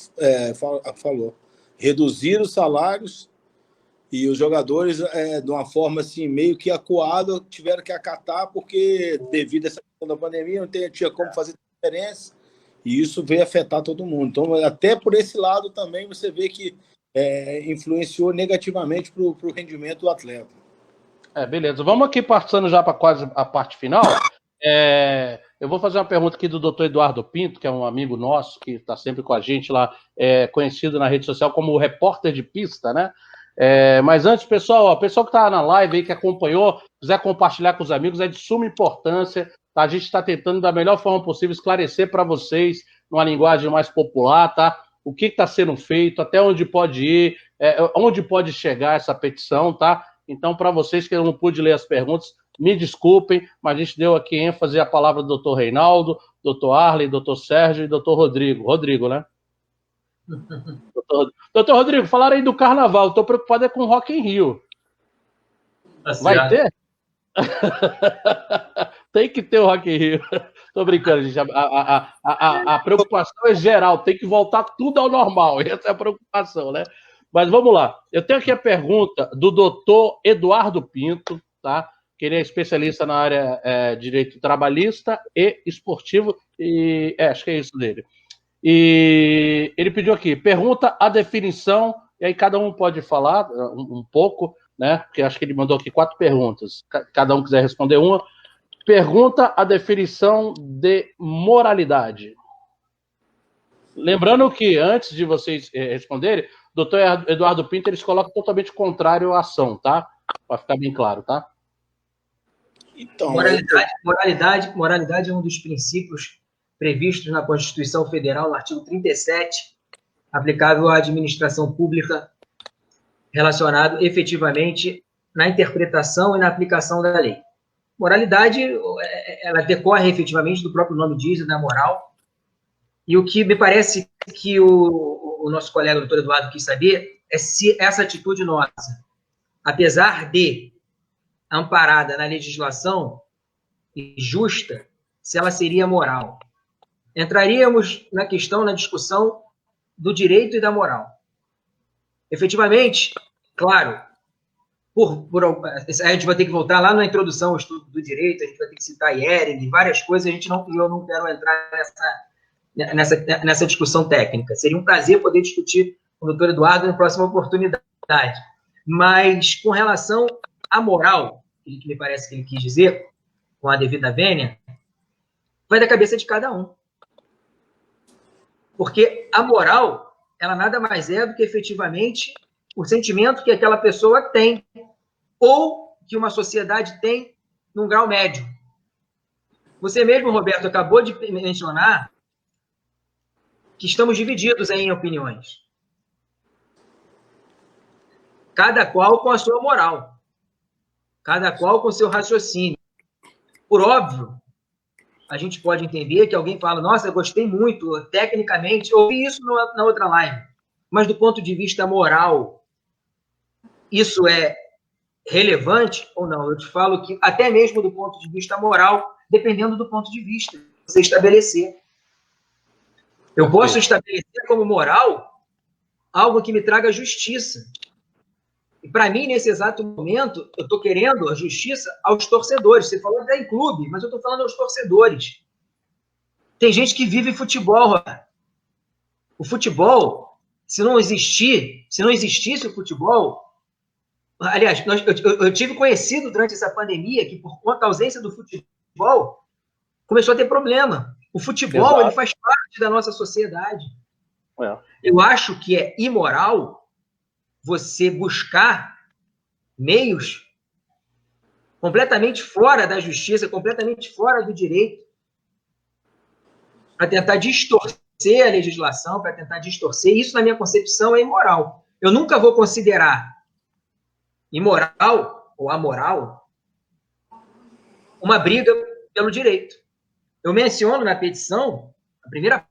falou. Reduziram os salários e os jogadores, de uma forma assim, meio que acuada, tiveram que acatar porque, devido a essa questão da pandemia, não tinha como fazer diferença e isso veio afetar todo mundo. Então, até por esse lado também você vê que influenciou negativamente para o rendimento do atleta. Beleza. Vamos aqui passando já para quase a parte final. Eu vou fazer uma pergunta aqui do doutor Eduardo Pinto, que é um amigo nosso, que está sempre com a gente lá, conhecido na rede social como o repórter de pista, né? Mas antes, pessoal, o pessoal que está na live aí, que acompanhou, quiser compartilhar com os amigos, é de suma importância. Tá? A gente está tentando, da melhor forma possível, esclarecer para vocês, numa linguagem mais popular, tá? O que está sendo feito, até onde pode ir, onde pode chegar essa petição, tá? Então, para vocês que eu não pude ler as perguntas, me desculpem, mas a gente deu aqui ênfase à palavra do doutor Reinaldo, doutor Arley, doutor Sérgio e doutor Rodrigo. Rodrigo, né? Doutor Rodrigo, falaram aí do carnaval. Estou preocupado com o Rock in Rio. Vai ter? Tem que ter o Rock in Rio. Tô brincando, gente. A preocupação é geral. Tem que voltar tudo ao normal. Essa é a preocupação, né? Mas vamos lá. Eu tenho aqui a pergunta do doutor Eduardo Pinto, tá? Que ele é especialista na área de direito trabalhista e esportivo. E acho que é isso dele. E ele pediu aqui, pergunta a definição, e aí cada um pode falar um pouco, né? Porque acho que ele mandou aqui 4 perguntas. Cada um quiser responder uma. Pergunta a definição de moralidade. Lembrando que, antes de vocês responderem, o doutor Eduardo Pinto, eles colocam totalmente contrário à ação, tá? Para ficar bem claro, tá? Então, moralidade é um dos princípios previstos na Constituição Federal, no artigo 37, aplicável à administração pública, relacionado efetivamente na interpretação e na aplicação da lei. Moralidade, ela decorre efetivamente do próprio nome diz, da moral, e o que me parece que o nosso colega, o doutor Eduardo, quis saber é se essa atitude nossa, apesar de amparada na legislação e justa, se ela seria moral. Entraríamos na questão, na discussão do direito e da moral. Efetivamente, claro, a gente vai ter que voltar lá na introdução ao estudo do direito, a gente vai ter que citar Ehring, várias coisas, eu não quero entrar nessa discussão técnica. Seria um prazer poder discutir com o doutor Eduardo na próxima oportunidade. Mas, com relação à moral, que me parece que ele quis dizer, com a devida vênia, vai da cabeça de cada um. Porque a moral, ela nada mais é do que efetivamente o sentimento que aquela pessoa tem, ou que uma sociedade tem num grau médio. Você mesmo, Roberto, acabou de mencionar que estamos divididos em opiniões. Cada qual com a sua moral. Cada qual com o seu raciocínio. Por óbvio, a gente pode entender que alguém fala, nossa, eu gostei muito, tecnicamente, eu ouvi isso na outra live, mas do ponto de vista moral, isso é relevante ou não? Eu te falo que, até mesmo do ponto de vista moral, dependendo do ponto de vista que você estabelecer. Eu posso estabelecer como moral algo que me traga justiça. E, para mim, nesse exato momento, eu estou querendo a justiça aos torcedores. Você falou até em clube, mas eu estou falando aos torcedores. Tem gente que vive futebol, Roberto. O futebol, se não existisse o futebol... Aliás, eu tive conhecido durante essa pandemia que, por conta da ausência do futebol, começou a ter problema. O futebol, ele faz parte da nossa sociedade. Eu acho que é imoral você buscar meios completamente fora da justiça, completamente fora do direito, para tentar distorcer a legislação, para tentar distorcer. Isso, na minha concepção, é imoral. Eu nunca vou considerar imoral ou amoral uma briga pelo direito. Eu menciono na petição, a primeira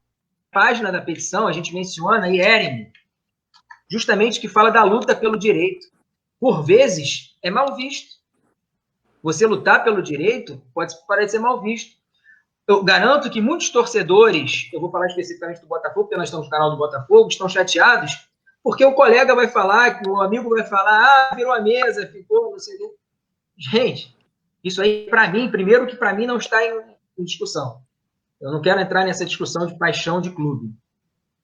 página da petição, a gente menciona aí Éremo, justamente que fala da luta pelo direito. Por vezes, é mal visto. Você lutar pelo direito pode parecer mal visto. Eu garanto que muitos torcedores, eu vou falar especificamente do Botafogo, porque nós estamos no canal do Botafogo, estão chateados, porque o colega vai falar, o amigo vai falar, virou a mesa, ficou, não sei o quê. Gente, isso aí, para mim, primeiro que para mim não está em discussão. Eu não quero entrar nessa discussão de paixão de clube.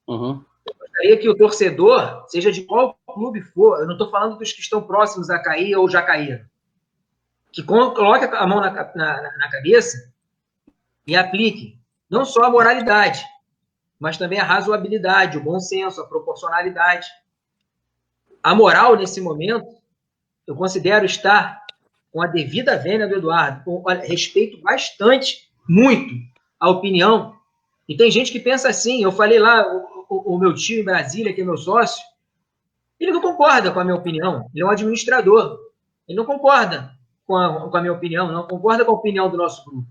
Uhum. Eu gostaria que o torcedor, seja de qual clube for, eu não estou falando dos que estão próximos a cair ou já caíram, que coloque a mão na cabeça e aplique não só a moralidade, mas também a razoabilidade, o bom senso, a proporcionalidade. A moral, nesse momento, eu considero estar com a devida vênia do Eduardo, respeito bastante, muito, a opinião. E tem gente que pensa assim, eu falei lá, o meu tio em Brasília, que é meu sócio, ele não concorda com a minha opinião, ele é um administrador, ele não concorda com a minha opinião, não concorda com a opinião do nosso grupo.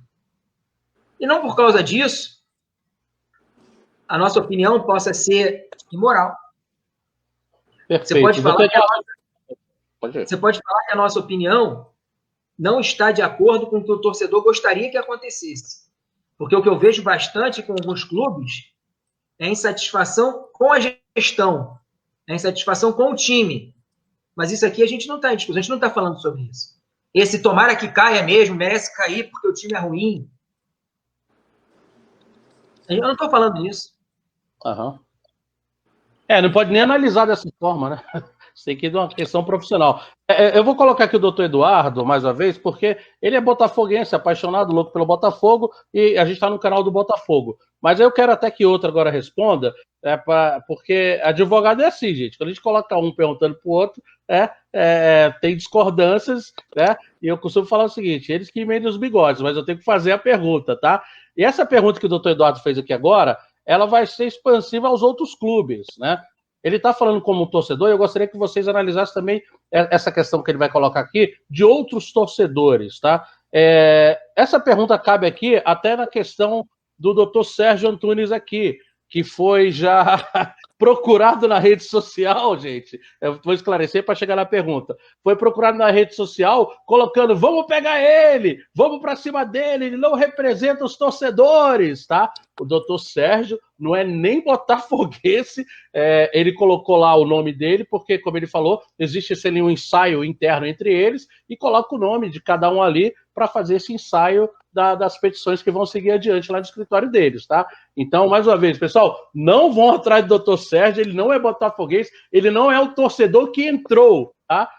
E não por causa disso, a nossa opinião possa ser imoral. Perfeito. Você pode falar que a nossa opinião não está de acordo com o que o torcedor gostaria que acontecesse. Porque o que eu vejo bastante com alguns clubes é a insatisfação com a gestão, é a insatisfação com o time. Mas isso aqui a gente não está em discussão, a gente não está falando sobre isso. Esse tomara que caia mesmo, merece cair porque o time é ruim. Eu não estou falando isso. Uhum. Não pode nem analisar dessa forma, né? Isso tem que ir de uma questão profissional. Eu vou colocar aqui o doutor Eduardo, mais uma vez, porque ele é botafoguense, apaixonado, louco pelo Botafogo, e a gente está no canal do Botafogo. Mas eu quero até que outro agora responda, porque advogado é assim, gente. Quando a gente coloca um perguntando para o outro, tem discordâncias, né? E eu costumo falar o seguinte, eles que emendem os bigodes, mas eu tenho que fazer a pergunta, tá? E essa pergunta que o doutor Eduardo fez aqui agora, ela vai ser expansiva aos outros clubes, né? Ele está falando como um torcedor, e eu gostaria que vocês analisassem também essa questão que ele vai colocar aqui, de outros torcedores, tá? Essa pergunta cabe aqui até na questão do doutor Sérgio Antunes aqui, que foi já procurado na rede social, gente. Eu vou esclarecer para chegar na pergunta. Foi procurado na rede social, colocando, vamos pegar ele, vamos para cima dele, ele não representa os torcedores, tá? O doutor Sérgio não é nem botafoguense, ele colocou lá o nome dele, porque, como ele falou, existe um ensaio interno entre eles, e coloca o nome de cada um ali para fazer esse ensaio das petições que vão seguir adiante lá no escritório deles, tá? Então, mais uma vez, pessoal, não vão atrás do doutor Sérgio, ele não é botafoguense, ele não é o torcedor que entrou, tá?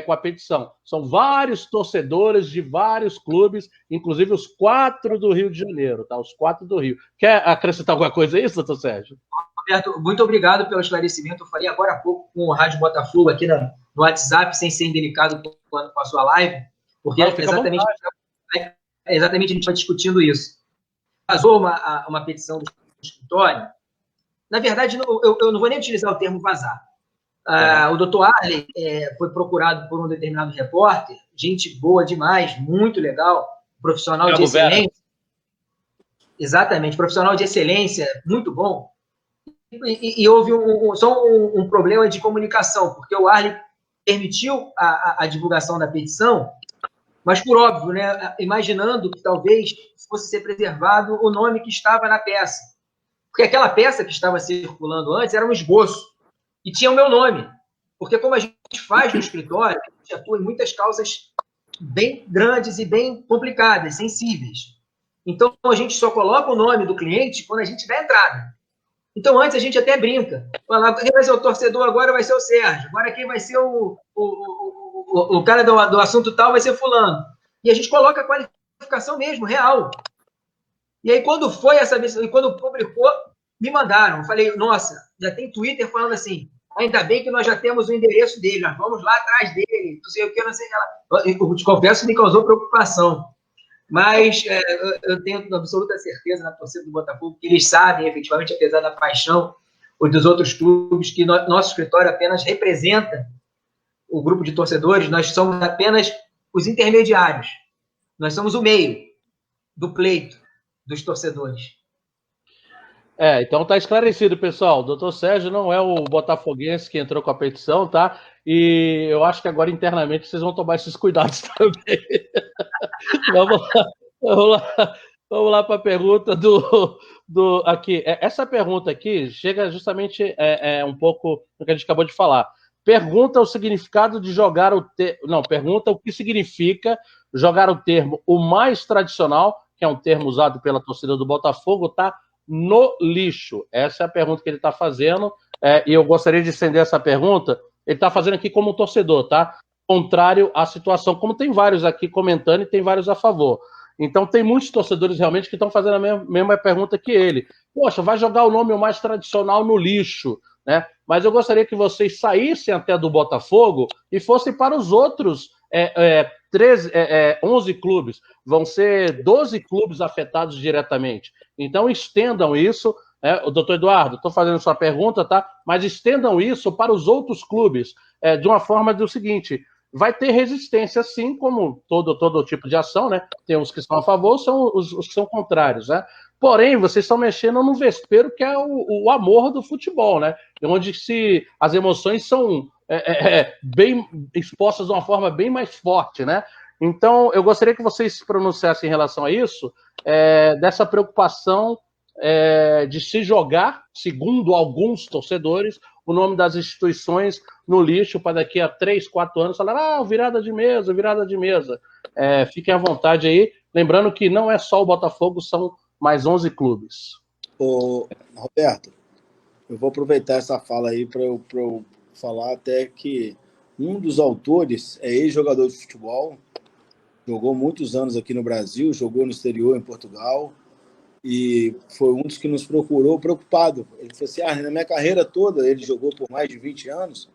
Com a petição. São vários torcedores de vários clubes, inclusive os 4 do Rio de Janeiro, tá? Os 4 do Rio. Quer acrescentar alguma coisa a isso, doutor Sérgio? Roberto, muito obrigado pelo esclarecimento. Eu falei agora há pouco com o Rádio Botafogo aqui no WhatsApp, sem ser indelicado com a sua live, porque exatamente exatamente a gente vai discutindo isso. Vazou uma petição do escritório. Na verdade, eu não vou nem utilizar o termo vazar. O doutor Arley foi procurado por um determinado repórter, gente boa demais, muito legal, profissional de excelência. Exatamente, profissional de excelência, muito bom. E houve só um problema de comunicação, porque o Arley permitiu a divulgação da petição, mas por óbvio, né, imaginando que talvez fosse ser preservado o nome que estava na peça. Porque aquela peça que estava circulando antes era um esboço, e tinha o meu nome. Porque como a gente faz no escritório, a gente atua em muitas causas bem grandes e bem complicadas, sensíveis. Então, a gente só coloca o nome do cliente quando a gente dá entrada. Então, antes a gente até brinca. Fala, quem vai ser o torcedor agora vai ser o Sérgio. Agora quem vai ser o cara do assunto tal vai ser fulano. E a gente coloca a qualificação mesmo, real. E aí, quando foi essa vez, e quando publicou, me mandaram. Eu falei, nossa, já tem Twitter falando assim, ainda bem que nós já temos o endereço dele, nós vamos lá atrás dele, não sei o que, não sei o que. Eu te confesso que me causou preocupação. Mas eu tenho absoluta certeza na torcida do Botafogo que eles sabem, efetivamente, apesar da paixão ou dos outros clubes, que nosso escritório apenas representa o grupo de torcedores, nós somos apenas os intermediários. Nós somos o meio do pleito dos torcedores. Então tá esclarecido, pessoal. O doutor Sérgio não é o botafoguense que entrou com a petição, tá? E eu acho que agora internamente vocês vão tomar esses cuidados também. Vamos lá para a pergunta do aqui. Essa pergunta aqui chega justamente um pouco no que a gente acabou de falar. Pergunta o significado de jogar pergunta o que significa jogar o termo o mais tradicional, que é um termo usado pela torcida do Botafogo, tá? No lixo. Essa é a pergunta que ele está fazendo, e eu gostaria de estender essa pergunta. Ele está fazendo aqui como um torcedor, tá? Contrário à situação, como tem vários aqui comentando e tem vários a favor. Então tem muitos torcedores realmente que estão fazendo a mesma pergunta que ele. Poxa, vai jogar o nome mais tradicional no lixo, né? Mas eu gostaria que vocês saíssem até do Botafogo e fossem para os outros 11 clubes. Vão ser 12 clubes afetados diretamente. Então estendam isso. O doutor Eduardo, estou fazendo sua pergunta, tá? Mas estendam isso para os outros clubes de uma forma do seguinte: vai ter resistência, sim, como todo tipo de ação, né? Tem uns que estão a favor, são os que são contrários, né? Porém, vocês estão mexendo no vespeiro que é o amor do futebol, né? Onde as emoções são bem expostas de uma forma bem mais forte, né? Então, eu gostaria que vocês se pronunciassem em relação a isso, dessa preocupação de se jogar, segundo alguns torcedores, o nome das instituições no lixo para daqui a 3, 4 anos falar, virada de mesa. Fiquem à vontade aí. Lembrando que não é só o Botafogo, são mais 11 clubes. Ô, Roberto, eu vou aproveitar essa fala aí para eu falar até que um dos autores é ex-jogador de futebol, jogou muitos anos aqui no Brasil, jogou no exterior, em Portugal, e foi um dos que nos procurou preocupado. Ele falou assim, na minha carreira toda, ele jogou por mais de 20 anos,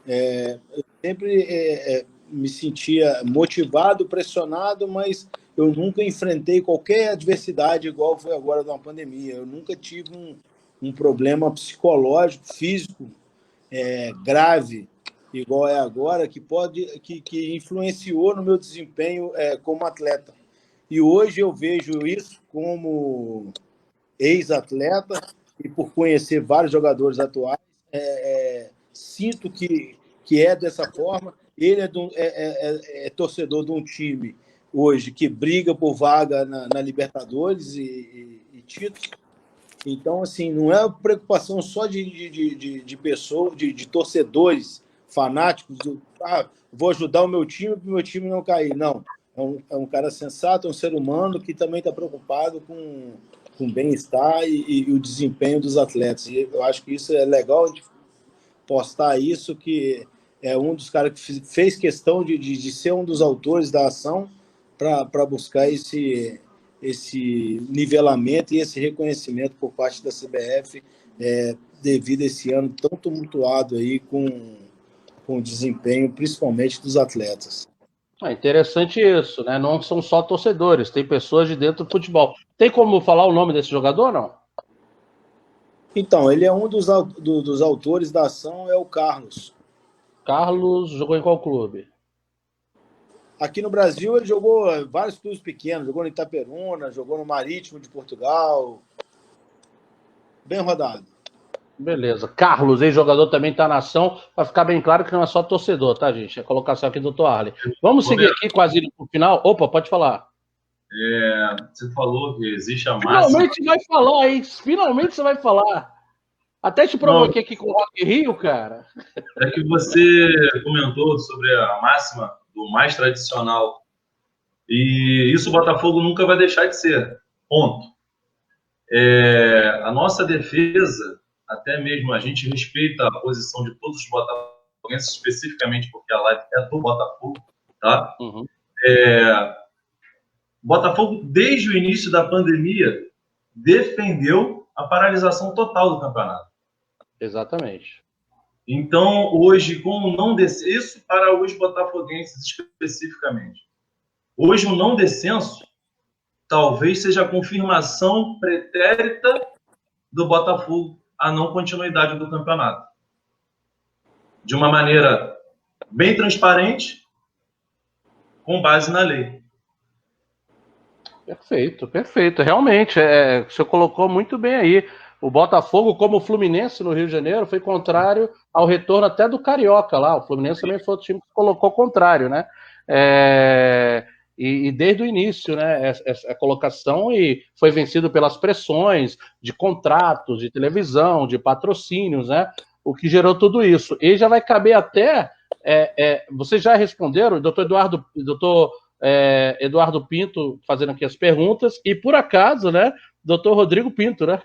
eu sempre me sentia motivado, pressionado, mas eu nunca enfrentei qualquer adversidade igual foi agora numa pandemia. Eu nunca tive um problema psicológico, físico grave, igual é agora, que influenciou no meu desempenho como atleta. E hoje eu vejo isso como ex-atleta e por conhecer vários jogadores atuais, sinto que é dessa forma. Ele é torcedor de um time hoje que briga por vaga na Libertadores e títulos. Então, assim, não é preocupação só de pessoas, de torcedores fanáticos, vou ajudar o meu time para o meu time não cair. Não, é um cara sensato, é um ser humano que também está preocupado com o bem-estar e o desempenho dos atletas. E eu acho que isso é legal de postar isso, que é um dos caras que fez questão de ser um dos autores da ação para buscar esse nivelamento e esse reconhecimento por parte da CBF devido a esse ano tão tumultuado aí com o desempenho, principalmente dos atletas. É interessante isso, né? Não são só torcedores, tem pessoas de dentro do futebol. Tem como falar o nome desse jogador, não? Então, ele é um dos autores da ação, é o Carlos. Carlos jogou em qual clube? Aqui no Brasil ele jogou vários clubes pequenos, jogou no Itaperuna, jogou no Marítimo de Portugal. Bem rodado. Beleza. Carlos, ex-jogador, também está na ação, para ficar bem claro que não é só torcedor, tá, gente? É colocação aqui do Dr. Arley. Vamos seguir aqui com as ilhas para o final. Opa, pode falar. Você falou que existe a máxima... Finalmente vai falar, hein? Finalmente você vai falar. Até te provoquei aqui com o Rock Rio, cara. É que você comentou sobre a máxima do mais tradicional. E isso o Botafogo nunca vai deixar de ser. Ponto. A nossa defesa, até mesmo a gente respeita a posição de todos os botafoguenses, especificamente porque a live é do Botafogo, tá? Uhum. O Botafogo, desde o início da pandemia, defendeu a paralisação total do campeonato. Exatamente. Então, hoje, como não descer, isso para os botafoguenses especificamente. Hoje, o não descenso talvez seja a confirmação pretérita do Botafogo à não continuidade do campeonato. De uma maneira bem transparente, com base na lei. Perfeito, perfeito. Realmente, você colocou muito bem aí. O Botafogo, como o Fluminense no Rio de Janeiro, foi contrário ao retorno até do Carioca lá. O Fluminense também foi outro time que colocou contrário, né? E desde o início, né, essa colocação, e foi vencido pelas pressões de contratos, de televisão, de patrocínios, né? O que gerou tudo isso. E já vai caber até... vocês já responderam, o doutor Eduardo Pinto fazendo aqui as perguntas, e por acaso, né, doutor Rodrigo Pinto, né?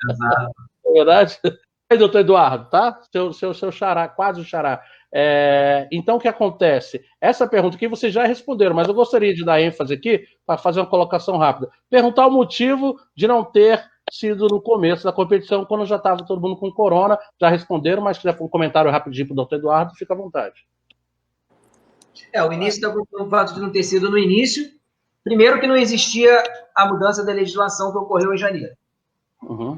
Exato. É verdade? Aí, doutor Eduardo, tá? Seu xará, quase o xará. Então, o que acontece? Essa pergunta aqui vocês já responderam, mas eu gostaria de dar ênfase aqui para fazer uma colocação rápida. Perguntar o motivo de não ter sido no começo da competição, quando já estava todo mundo com corona. Já responderam, mas se quiser um comentário rapidinho para o doutor Eduardo, fica à vontade. O início do fato de não ter sido no início, primeiro que não existia a mudança da legislação que ocorreu em janeiro. Uhum.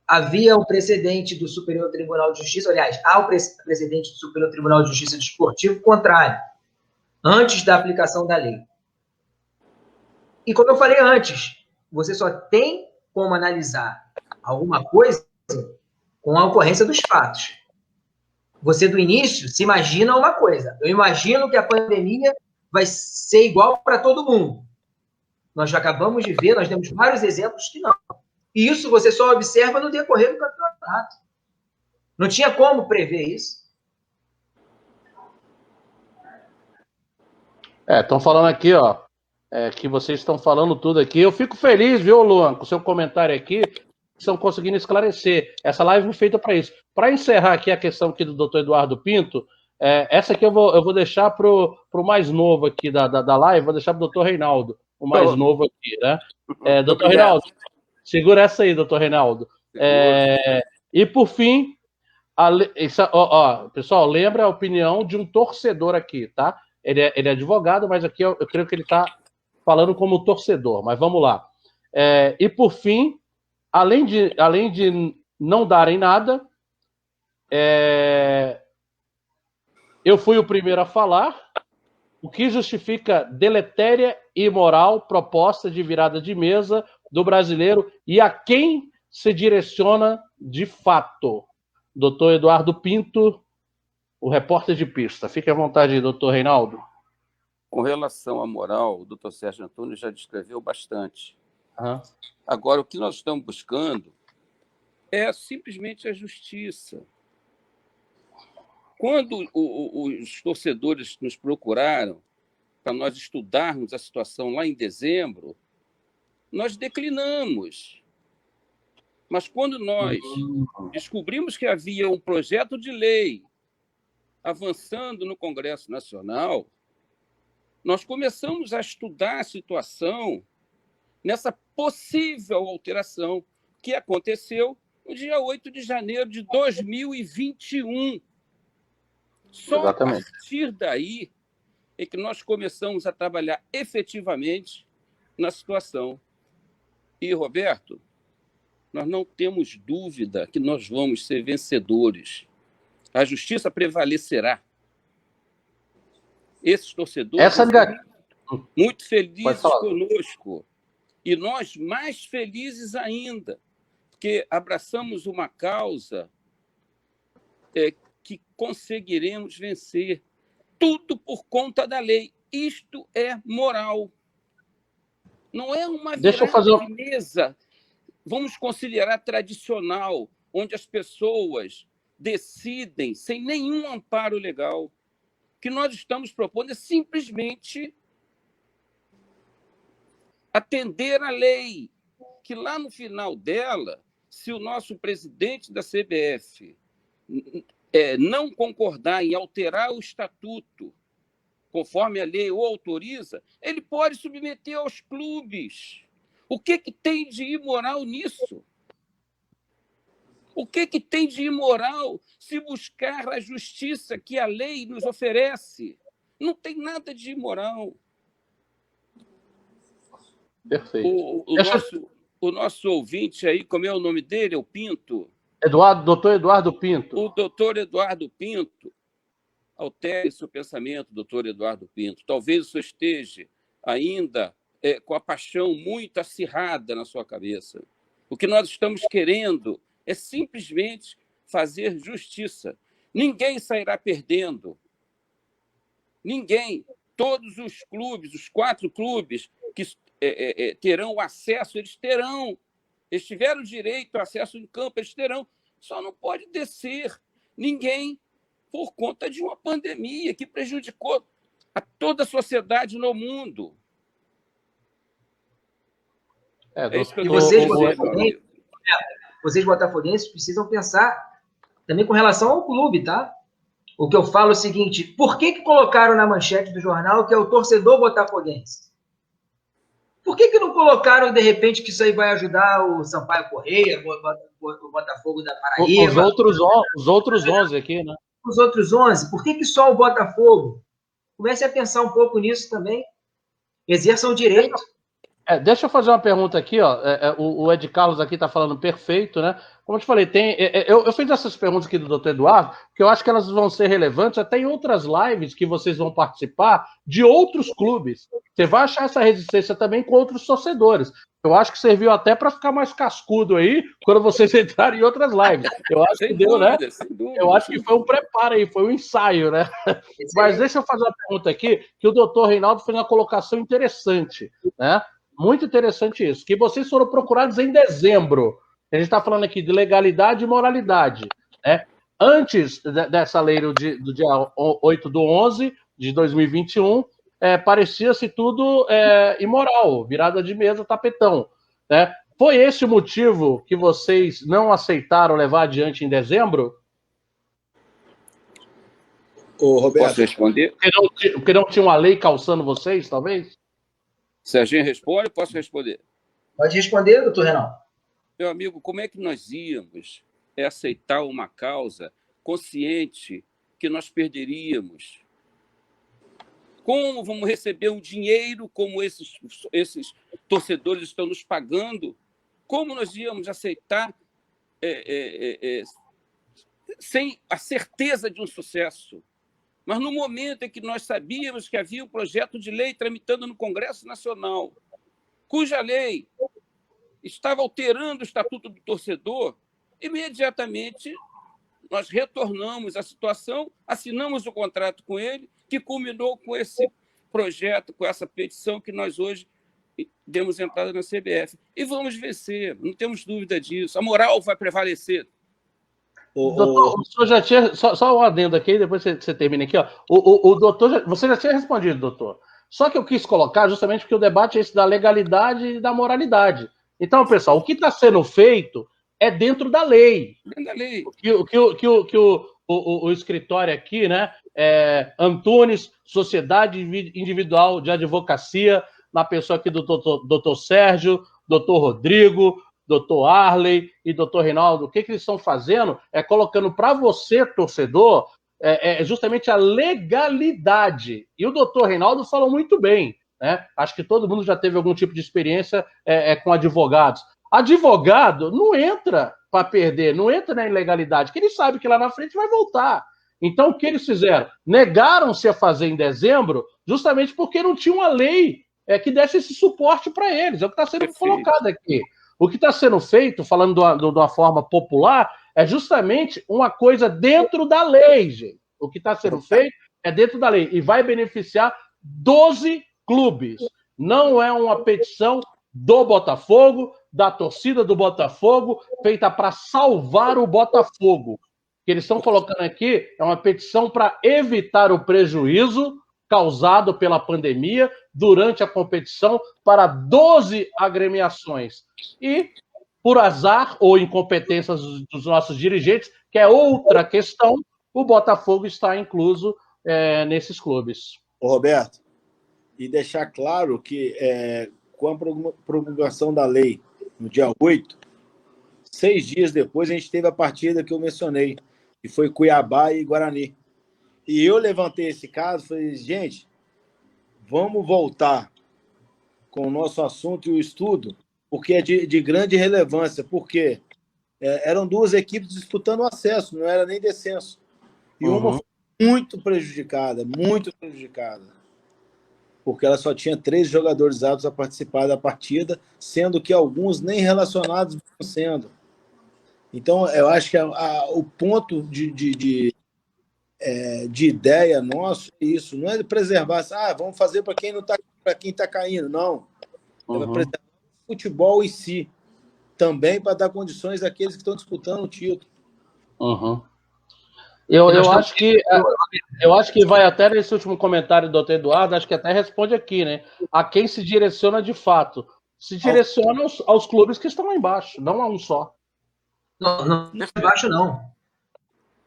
Havia um precedente do Superior Tribunal de Justiça, aliás, há o precedente do Superior Tribunal de Justiça Desportivo contrário, antes da aplicação da lei. E como eu falei antes, você só tem como analisar alguma coisa com a ocorrência dos fatos. Você, do início, se imagina uma coisa. Eu imagino que a pandemia vai ser igual para todo mundo. Nós já acabamos de ver, nós temos vários exemplos que não. E isso você só observa no decorrer do campeonato. Não tinha como prever isso. Estão falando aqui, ó, que vocês estão falando tudo aqui. Eu fico feliz, viu, Luan, com o seu comentário aqui, que estão conseguindo esclarecer. Essa live foi feita para isso. Para encerrar aqui a questão aqui do doutor Eduardo Pinto, essa aqui eu vou deixar para o mais novo aqui da live, vou deixar para o doutor Reinaldo, o mais novo aqui, né? Doutor Reinaldo, segura essa aí, doutor Reinaldo. E por fim, pessoal, lembra a opinião de um torcedor aqui, tá? Ele é advogado, mas aqui eu creio que ele está falando como torcedor, mas vamos lá. E por fim, além de não darem nada, eu fui o primeiro a falar, o que justifica deletéria e imoral proposta de virada de mesa do brasileiro e a quem se direciona de fato. Doutor Eduardo Pinto, o repórter de pista. Fique à vontade, doutor Reinaldo. Com relação à moral, o doutor Sérgio Antunes já descreveu bastante. Uhum. Agora, o que nós estamos buscando é simplesmente a justiça. Quando os torcedores nos procuraram para nós estudarmos a situação lá em dezembro, nós declinamos. Mas quando nós descobrimos que havia um projeto de lei avançando no Congresso Nacional, nós começamos a estudar a situação nessa possível alteração que aconteceu no dia 8 de janeiro de 2021. Só Exatamente. a partir daí é que nós começamos a trabalhar efetivamente na situação. E, Roberto, nós não temos dúvida que nós vamos ser vencedores. A justiça prevalecerá. Esses torcedores são muito felizes conosco. E nós mais felizes ainda, porque abraçamos uma causa que conseguiremos vencer. Tudo por conta da lei. Isto é moral. Não é uma virada de mesa, vamos considerar tradicional, onde as pessoas decidem sem nenhum amparo legal. O que nós estamos propondo é simplesmente atender à lei, que lá no final dela, se o nosso presidente da CBF não concordar em alterar o estatuto, conforme a lei o autoriza, ele pode submeter aos clubes. O que tem de imoral nisso? O que tem de imoral se buscar a justiça que a lei nos oferece? Não tem nada de imoral. Perfeito. O nosso ouvinte aí, como é o nome dele? É o Pinto? Doutor Eduardo Pinto. O doutor Eduardo Pinto. Altere seu pensamento, doutor Eduardo Pinto. Talvez o senhor esteja ainda com a paixão muito acirrada na sua cabeça. O que nós estamos querendo é simplesmente fazer justiça. Ninguém sairá perdendo. Ninguém. Todos os clubes, os 4 clubes que terão acesso, eles terão. Eles tiveram direito ao acesso em campo, eles terão. Só não pode descer ninguém por conta de uma pandemia que prejudicou a toda a sociedade no mundo. E vocês botafoguenses precisam pensar também com relação ao clube, tá? O que eu falo é o seguinte, por que colocaram na manchete do jornal que é o torcedor botafoguense? Por que não colocaram, de repente, que isso aí vai ajudar o Sampaio Corrêa, o Botafogo da Paraíba? Os outros 11 aqui, né? Os outros 11, por que só o Botafogo? Comece a pensar um pouco nisso também. Exerçam o direito. Deixa eu fazer uma pergunta aqui, ó. O Ed Carlos aqui está falando perfeito, né? Como eu te falei, eu fiz essas perguntas aqui do Dr. Eduardo, porque eu acho que elas vão ser relevantes até em outras lives que vocês vão participar de outros clubes. Você vai achar essa resistência também com outros torcedores. Eu acho que serviu até para ficar mais cascudo aí quando vocês entrarem em outras lives. Eu acho que deu, né? Eu acho que foi um preparo aí, foi um ensaio, né? Mas deixa eu fazer uma pergunta aqui, que o doutor Reinaldo fez uma colocação interessante, né? Muito interessante isso, que vocês foram procurados em dezembro. A gente está falando aqui de legalidade e moralidade, né? Antes dessa lei do dia 8/11 de 2021, parecia-se tudo imoral, virada de mesa, tapetão, né? Foi esse o motivo que vocês não aceitaram levar adiante em dezembro? Roberto, posso responder? Porque não tinha uma lei calçando vocês, talvez? Serginho responde, posso responder? Pode responder, doutor Reinaldo. Meu amigo, como é que nós íamos aceitar uma causa consciente que nós perderíamos? Como vamos receber um dinheiro como esses torcedores estão nos pagando? Como nós íamos aceitar sem a certeza de um sucesso? Mas no momento em que nós sabíamos que havia um projeto de lei tramitando no Congresso Nacional, cuja lei estava alterando o Estatuto do Torcedor, imediatamente nós retornamos à situação, assinamos o contrato com ele, que culminou com esse projeto, com essa petição que nós hoje demos entrada na CBF. E vamos vencer, não temos dúvida disso. A moral vai prevalecer. Doutor, o senhor já tinha... Só um adendo aqui, depois você termina aqui. Ó. O doutor, você já tinha respondido, doutor. Só que eu quis colocar justamente porque o debate é esse da legalidade e da moralidade. Então, pessoal, o que está sendo feito é dentro da lei. Dentro da lei. O escritório aqui, né? Antunes, Sociedade Individual de Advocacia, na pessoa aqui do doutor Sérgio, doutor Rodrigo, doutor Arley e doutor Reinaldo, o que eles estão fazendo é colocando para você, torcedor, é justamente a legalidade. E o doutor Reinaldo falou muito bem, né? Acho que todo mundo já teve algum tipo de experiência com advogados. Advogado não entra para perder, não entra na ilegalidade, que ele sabe que lá na frente vai voltar. Então, o que eles fizeram? Negaram-se a fazer em dezembro, justamente porque não tinha uma lei que desse esse suporte para eles. É o que está sendo colocado aqui. O que está sendo feito, falando de uma forma popular, é justamente uma coisa dentro da lei, gente. O que está sendo feito é dentro da lei e vai beneficiar 12 clubes. Não é uma petição do Botafogo, da torcida do Botafogo, feita para salvar o Botafogo. O que eles estão colocando aqui é uma petição para evitar o prejuízo causado pela pandemia durante a competição para 12 agremiações. E, por azar ou incompetências dos nossos dirigentes, que é outra questão, o Botafogo está incluso nesses clubes. Ô, Roberto, e deixar claro que com a promulgação da lei no dia 8, 6 dias depois a gente teve a partida que eu mencionei, que foi Cuiabá e Guarani. E eu levantei esse caso e falei, gente, vamos voltar com o nosso assunto e o estudo, porque é de grande relevância, porque eram duas equipes disputando o acesso, não era nem descenso. E uma foi muito prejudicada, porque ela só tinha 3 jogadores aptos a participar da partida, sendo que alguns nem relacionados estão sendo. Então, eu acho que o ponto de ideia nosso é isso, não é de preservar, vamos fazer para quem não está, para quem está caindo, não. É para preservar o futebol em si, também para dar condições àqueles que estão disputando o título. Eu acho que vai até nesse último comentário do Dr. Eduardo, acho que até responde aqui, né? A quem se direciona de fato? Se direciona aos clubes que estão lá embaixo, não a um só. Não embaixo não.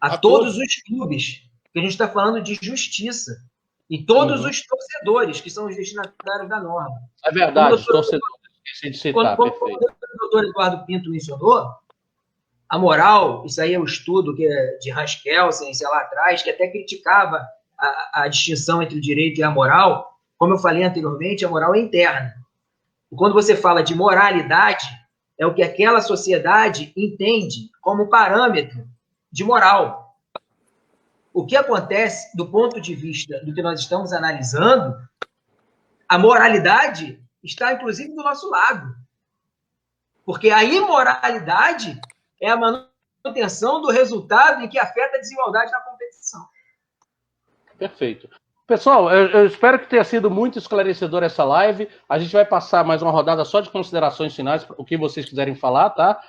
A todos os clubes, porque a gente está falando de justiça. E todos os torcedores, que são os destinatários da norma. É verdade, os torcedores. Esqueci de citar, como o doutor Eduardo Pinto mencionou, a moral, isso aí é um estudo que é de Hans Kelsen, sei lá atrás, que até criticava a distinção entre o direito e a moral. Como eu falei anteriormente, a moral é interna. E quando você fala de moralidade, é o que aquela sociedade entende como parâmetro de moral. O que acontece do ponto de vista do que nós estamos analisando, a moralidade está, inclusive, do nosso lado. Porque a imoralidade é a manutenção do resultado em que afeta a desigualdade na competição. Perfeito. Pessoal, eu espero que tenha sido muito esclarecedor essa live. A gente vai passar mais uma rodada só de considerações finais, o que vocês quiserem falar, tá?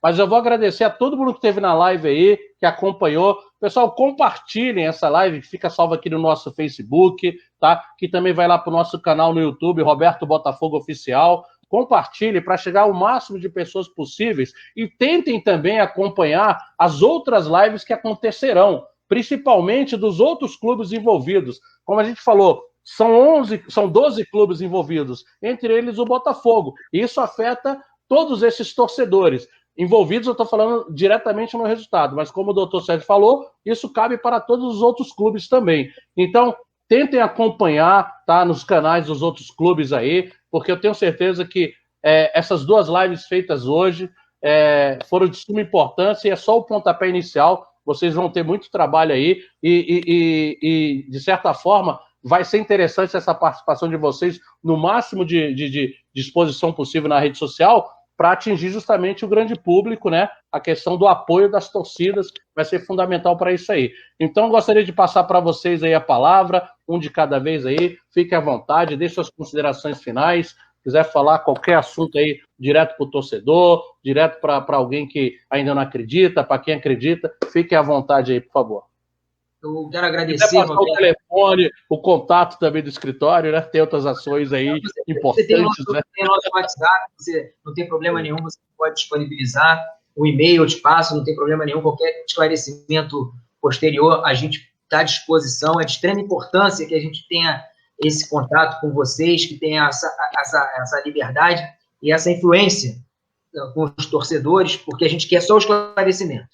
Mas eu vou agradecer a todo mundo que esteve na live aí, que acompanhou. Pessoal, compartilhem essa live, que fica salva aqui no nosso Facebook, tá? Que também vai lá para o nosso canal no YouTube, Roberto Botafogo Oficial. Compartilhe para chegar ao máximo de pessoas possíveis e tentem também acompanhar as outras lives que acontecerão, principalmente dos outros clubes envolvidos. Como a gente falou, são 12 clubes envolvidos, entre eles o Botafogo. E isso afeta todos esses torcedores envolvidos, eu estou falando diretamente no resultado, mas como o doutor Sérgio falou, isso cabe para todos os outros clubes também. Então, tentem acompanhar, tá, nos canais dos outros clubes aí, porque eu tenho certeza que essas 2 lives feitas hoje foram de suma importância e é só o pontapé inicial. Vocês vão ter muito trabalho aí e de certa forma, vai ser interessante essa participação de vocês no máximo de exposição possível na rede social para atingir justamente o grande público, né? A questão do apoio das torcidas vai ser fundamental para isso aí. Então, gostaria de passar para vocês aí a palavra, um de cada vez aí. Fique à vontade, deixe suas considerações finais. Quiser falar qualquer assunto aí, direto para o torcedor, direto para alguém que ainda não acredita, para quem acredita, fique à vontade aí, por favor. Eu quero agradecer. O telefone, o contato também do escritório, né? Tem outras ações aí importantes. Você tem nosso WhatsApp, você não tem problema nenhum, você pode disponibilizar. O e-mail eu te passo, não tem problema nenhum. Qualquer esclarecimento posterior, a gente está à disposição. É de extrema importância que a gente tenha esse contato com vocês, que tenha essa liberdade e essa influência com os torcedores, porque a gente quer só o esclarecimento.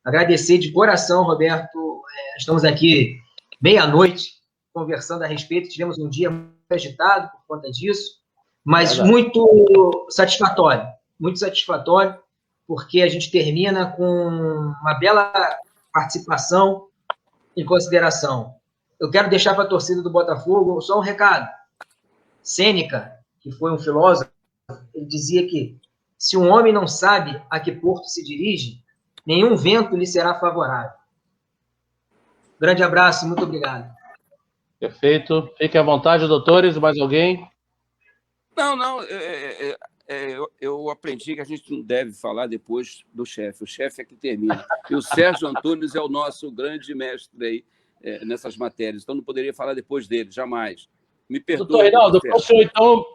Agradecer de coração, Roberto, estamos aqui meia-noite conversando a respeito. Tivemos um dia muito agitado por conta disso, mas muito satisfatório, porque a gente termina com uma bela participação em consideração. Eu quero deixar para a torcida do Botafogo só um recado. Sêneca, que foi um filósofo, ele dizia que se um homem não sabe a que porto se dirige, nenhum vento lhe será favorável. Grande abraço, muito obrigado. Perfeito. Fiquem à vontade, doutores. Mais alguém? Não. Eu aprendi que a gente não deve falar depois do chefe. O chefe é que termina. E o Sérgio Antunes é o nosso grande mestre aí nessas matérias. Então, não poderia falar depois dele, jamais. Me perdoe. Doutor Reinaldo,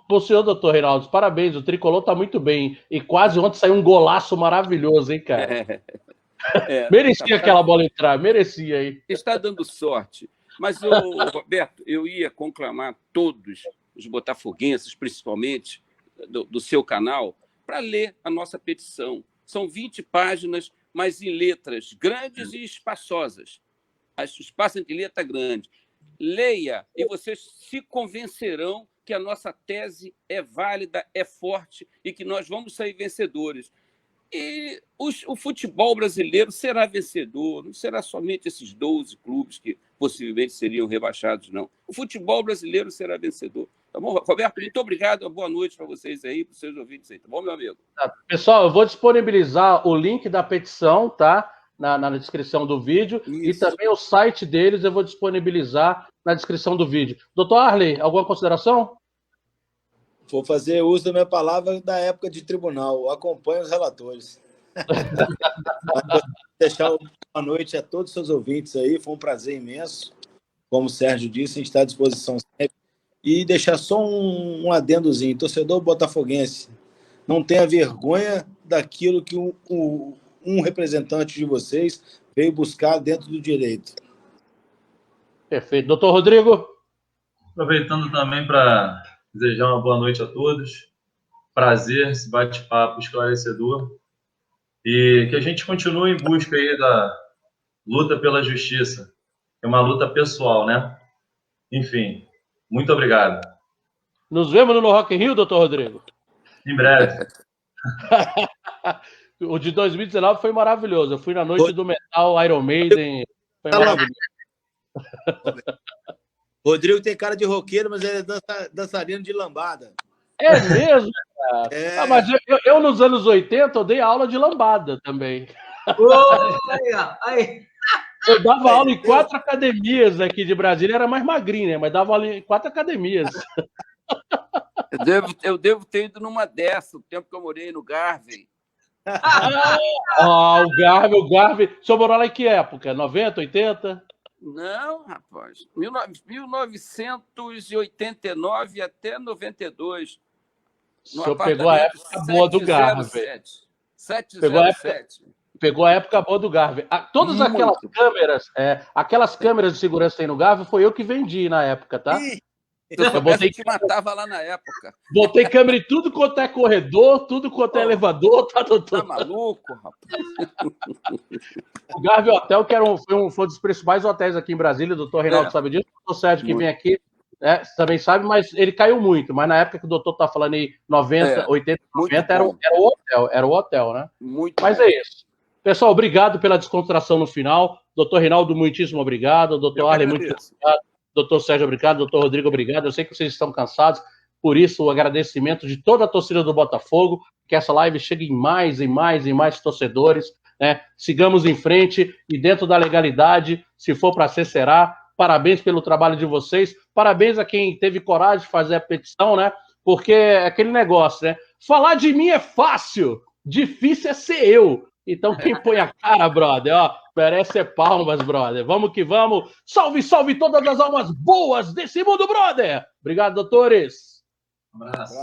pro senhor, doutor Reinaldo, parabéns. O tricolor está muito bem. E quase ontem saiu um golaço maravilhoso, hein, cara? Merecia aquela bola entrar, merecia aí. Está dando sorte. Mas, Roberto, eu ia conclamar todos os botafoguenses, principalmente do seu canal, para ler a nossa petição. São 20 páginas, mas em letras grandes e espaçosas. O espaço entre letra grande. Leia e vocês se convencerão que a nossa tese é válida, é forte e que nós vamos sair vencedores. E o futebol brasileiro será vencedor, não será somente esses 12 clubes que possivelmente seriam rebaixados, não. O futebol brasileiro será vencedor. Tá bom, Roberto? Muito obrigado, uma boa noite para vocês aí, para os seus ouvintes aí, tá bom, meu amigo? Pessoal, eu vou disponibilizar o link da petição, tá? Na descrição do vídeo. Isso. E também o site deles eu vou disponibilizar na descrição do vídeo. Doutor Arley, alguma consideração? Vou fazer uso da minha palavra da época de tribunal. Acompanhe os relatores. Deixar uma boa noite a todos os seus ouvintes aí. Foi um prazer imenso. Como o Sérgio disse, a gente está à disposição sempre. E deixar só um adendozinho. Torcedor botafoguense, não tenha vergonha daquilo que um representante de vocês veio buscar dentro do direito. Perfeito. Doutor Rodrigo? Aproveitando também para desejar uma boa noite a todos. Prazer, esse bate-papo esclarecedor. E que a gente continue em busca aí da luta pela justiça. É uma luta pessoal, né? Enfim, muito obrigado. Nos vemos no Rock in Rio, doutor Rodrigo? Em breve. O de 2019 foi maravilhoso. Eu fui na noite do metal Iron Maiden. Foi maravilhoso. Rodrigo tem cara de roqueiro, mas ele é dançarino de lambada. É mesmo, cara? Mas eu, nos anos 80, eu dei aula de lambada também. Eu dava aula em 4 academias aqui de Brasília. Era mais magrinho, né? Mas dava aula em 4 academias. Eu devo ter ido numa dessa, o tempo que eu morei no Garvey. O Garvey. O senhor morou lá em que época? 90, 80? Não, rapaz. 1989 até 92. O senhor pegou a época boa do Garvey. 707. Pegou a época boa do Garvey. Todas aquelas câmeras de segurança que tem no Garvey, foi eu que vendi na época, tá? Eu botei que matava lá na época. Botei câmera em tudo quanto é corredor, tudo quanto é elevador, tá, doutor? Tá maluco, rapaz? O Garvey Hotel, que foi um dos principais hotéis aqui em Brasília, o doutor Reinaldo sabe disso, o doutor Sérgio que vem aqui, também sabe, mas ele caiu muito. Mas na época que o doutor tá falando aí, 90, 80, 90, era o hotel, né? Mas é isso. Pessoal, obrigado pela descontração no final. Doutor Reinaldo, muitíssimo obrigado. Doutor Arley, muito obrigado. Doutor Sérgio, obrigado. Doutor Rodrigo, obrigado. Eu sei que vocês estão cansados, por isso o agradecimento de toda a torcida do Botafogo, que essa live chegue em mais e mais e mais torcedores, né? Sigamos em frente e dentro da legalidade, se for para ser, será. Parabéns pelo trabalho de vocês, parabéns a quem teve coragem de fazer a petição, né? Porque é aquele negócio, né? Falar de mim é fácil, difícil é ser eu. Então, quem põe a cara, brother, merece palmas, brother. Vamos que vamos. Salve, salve todas as almas boas desse mundo, brother. Obrigado, doutores. Um abraço.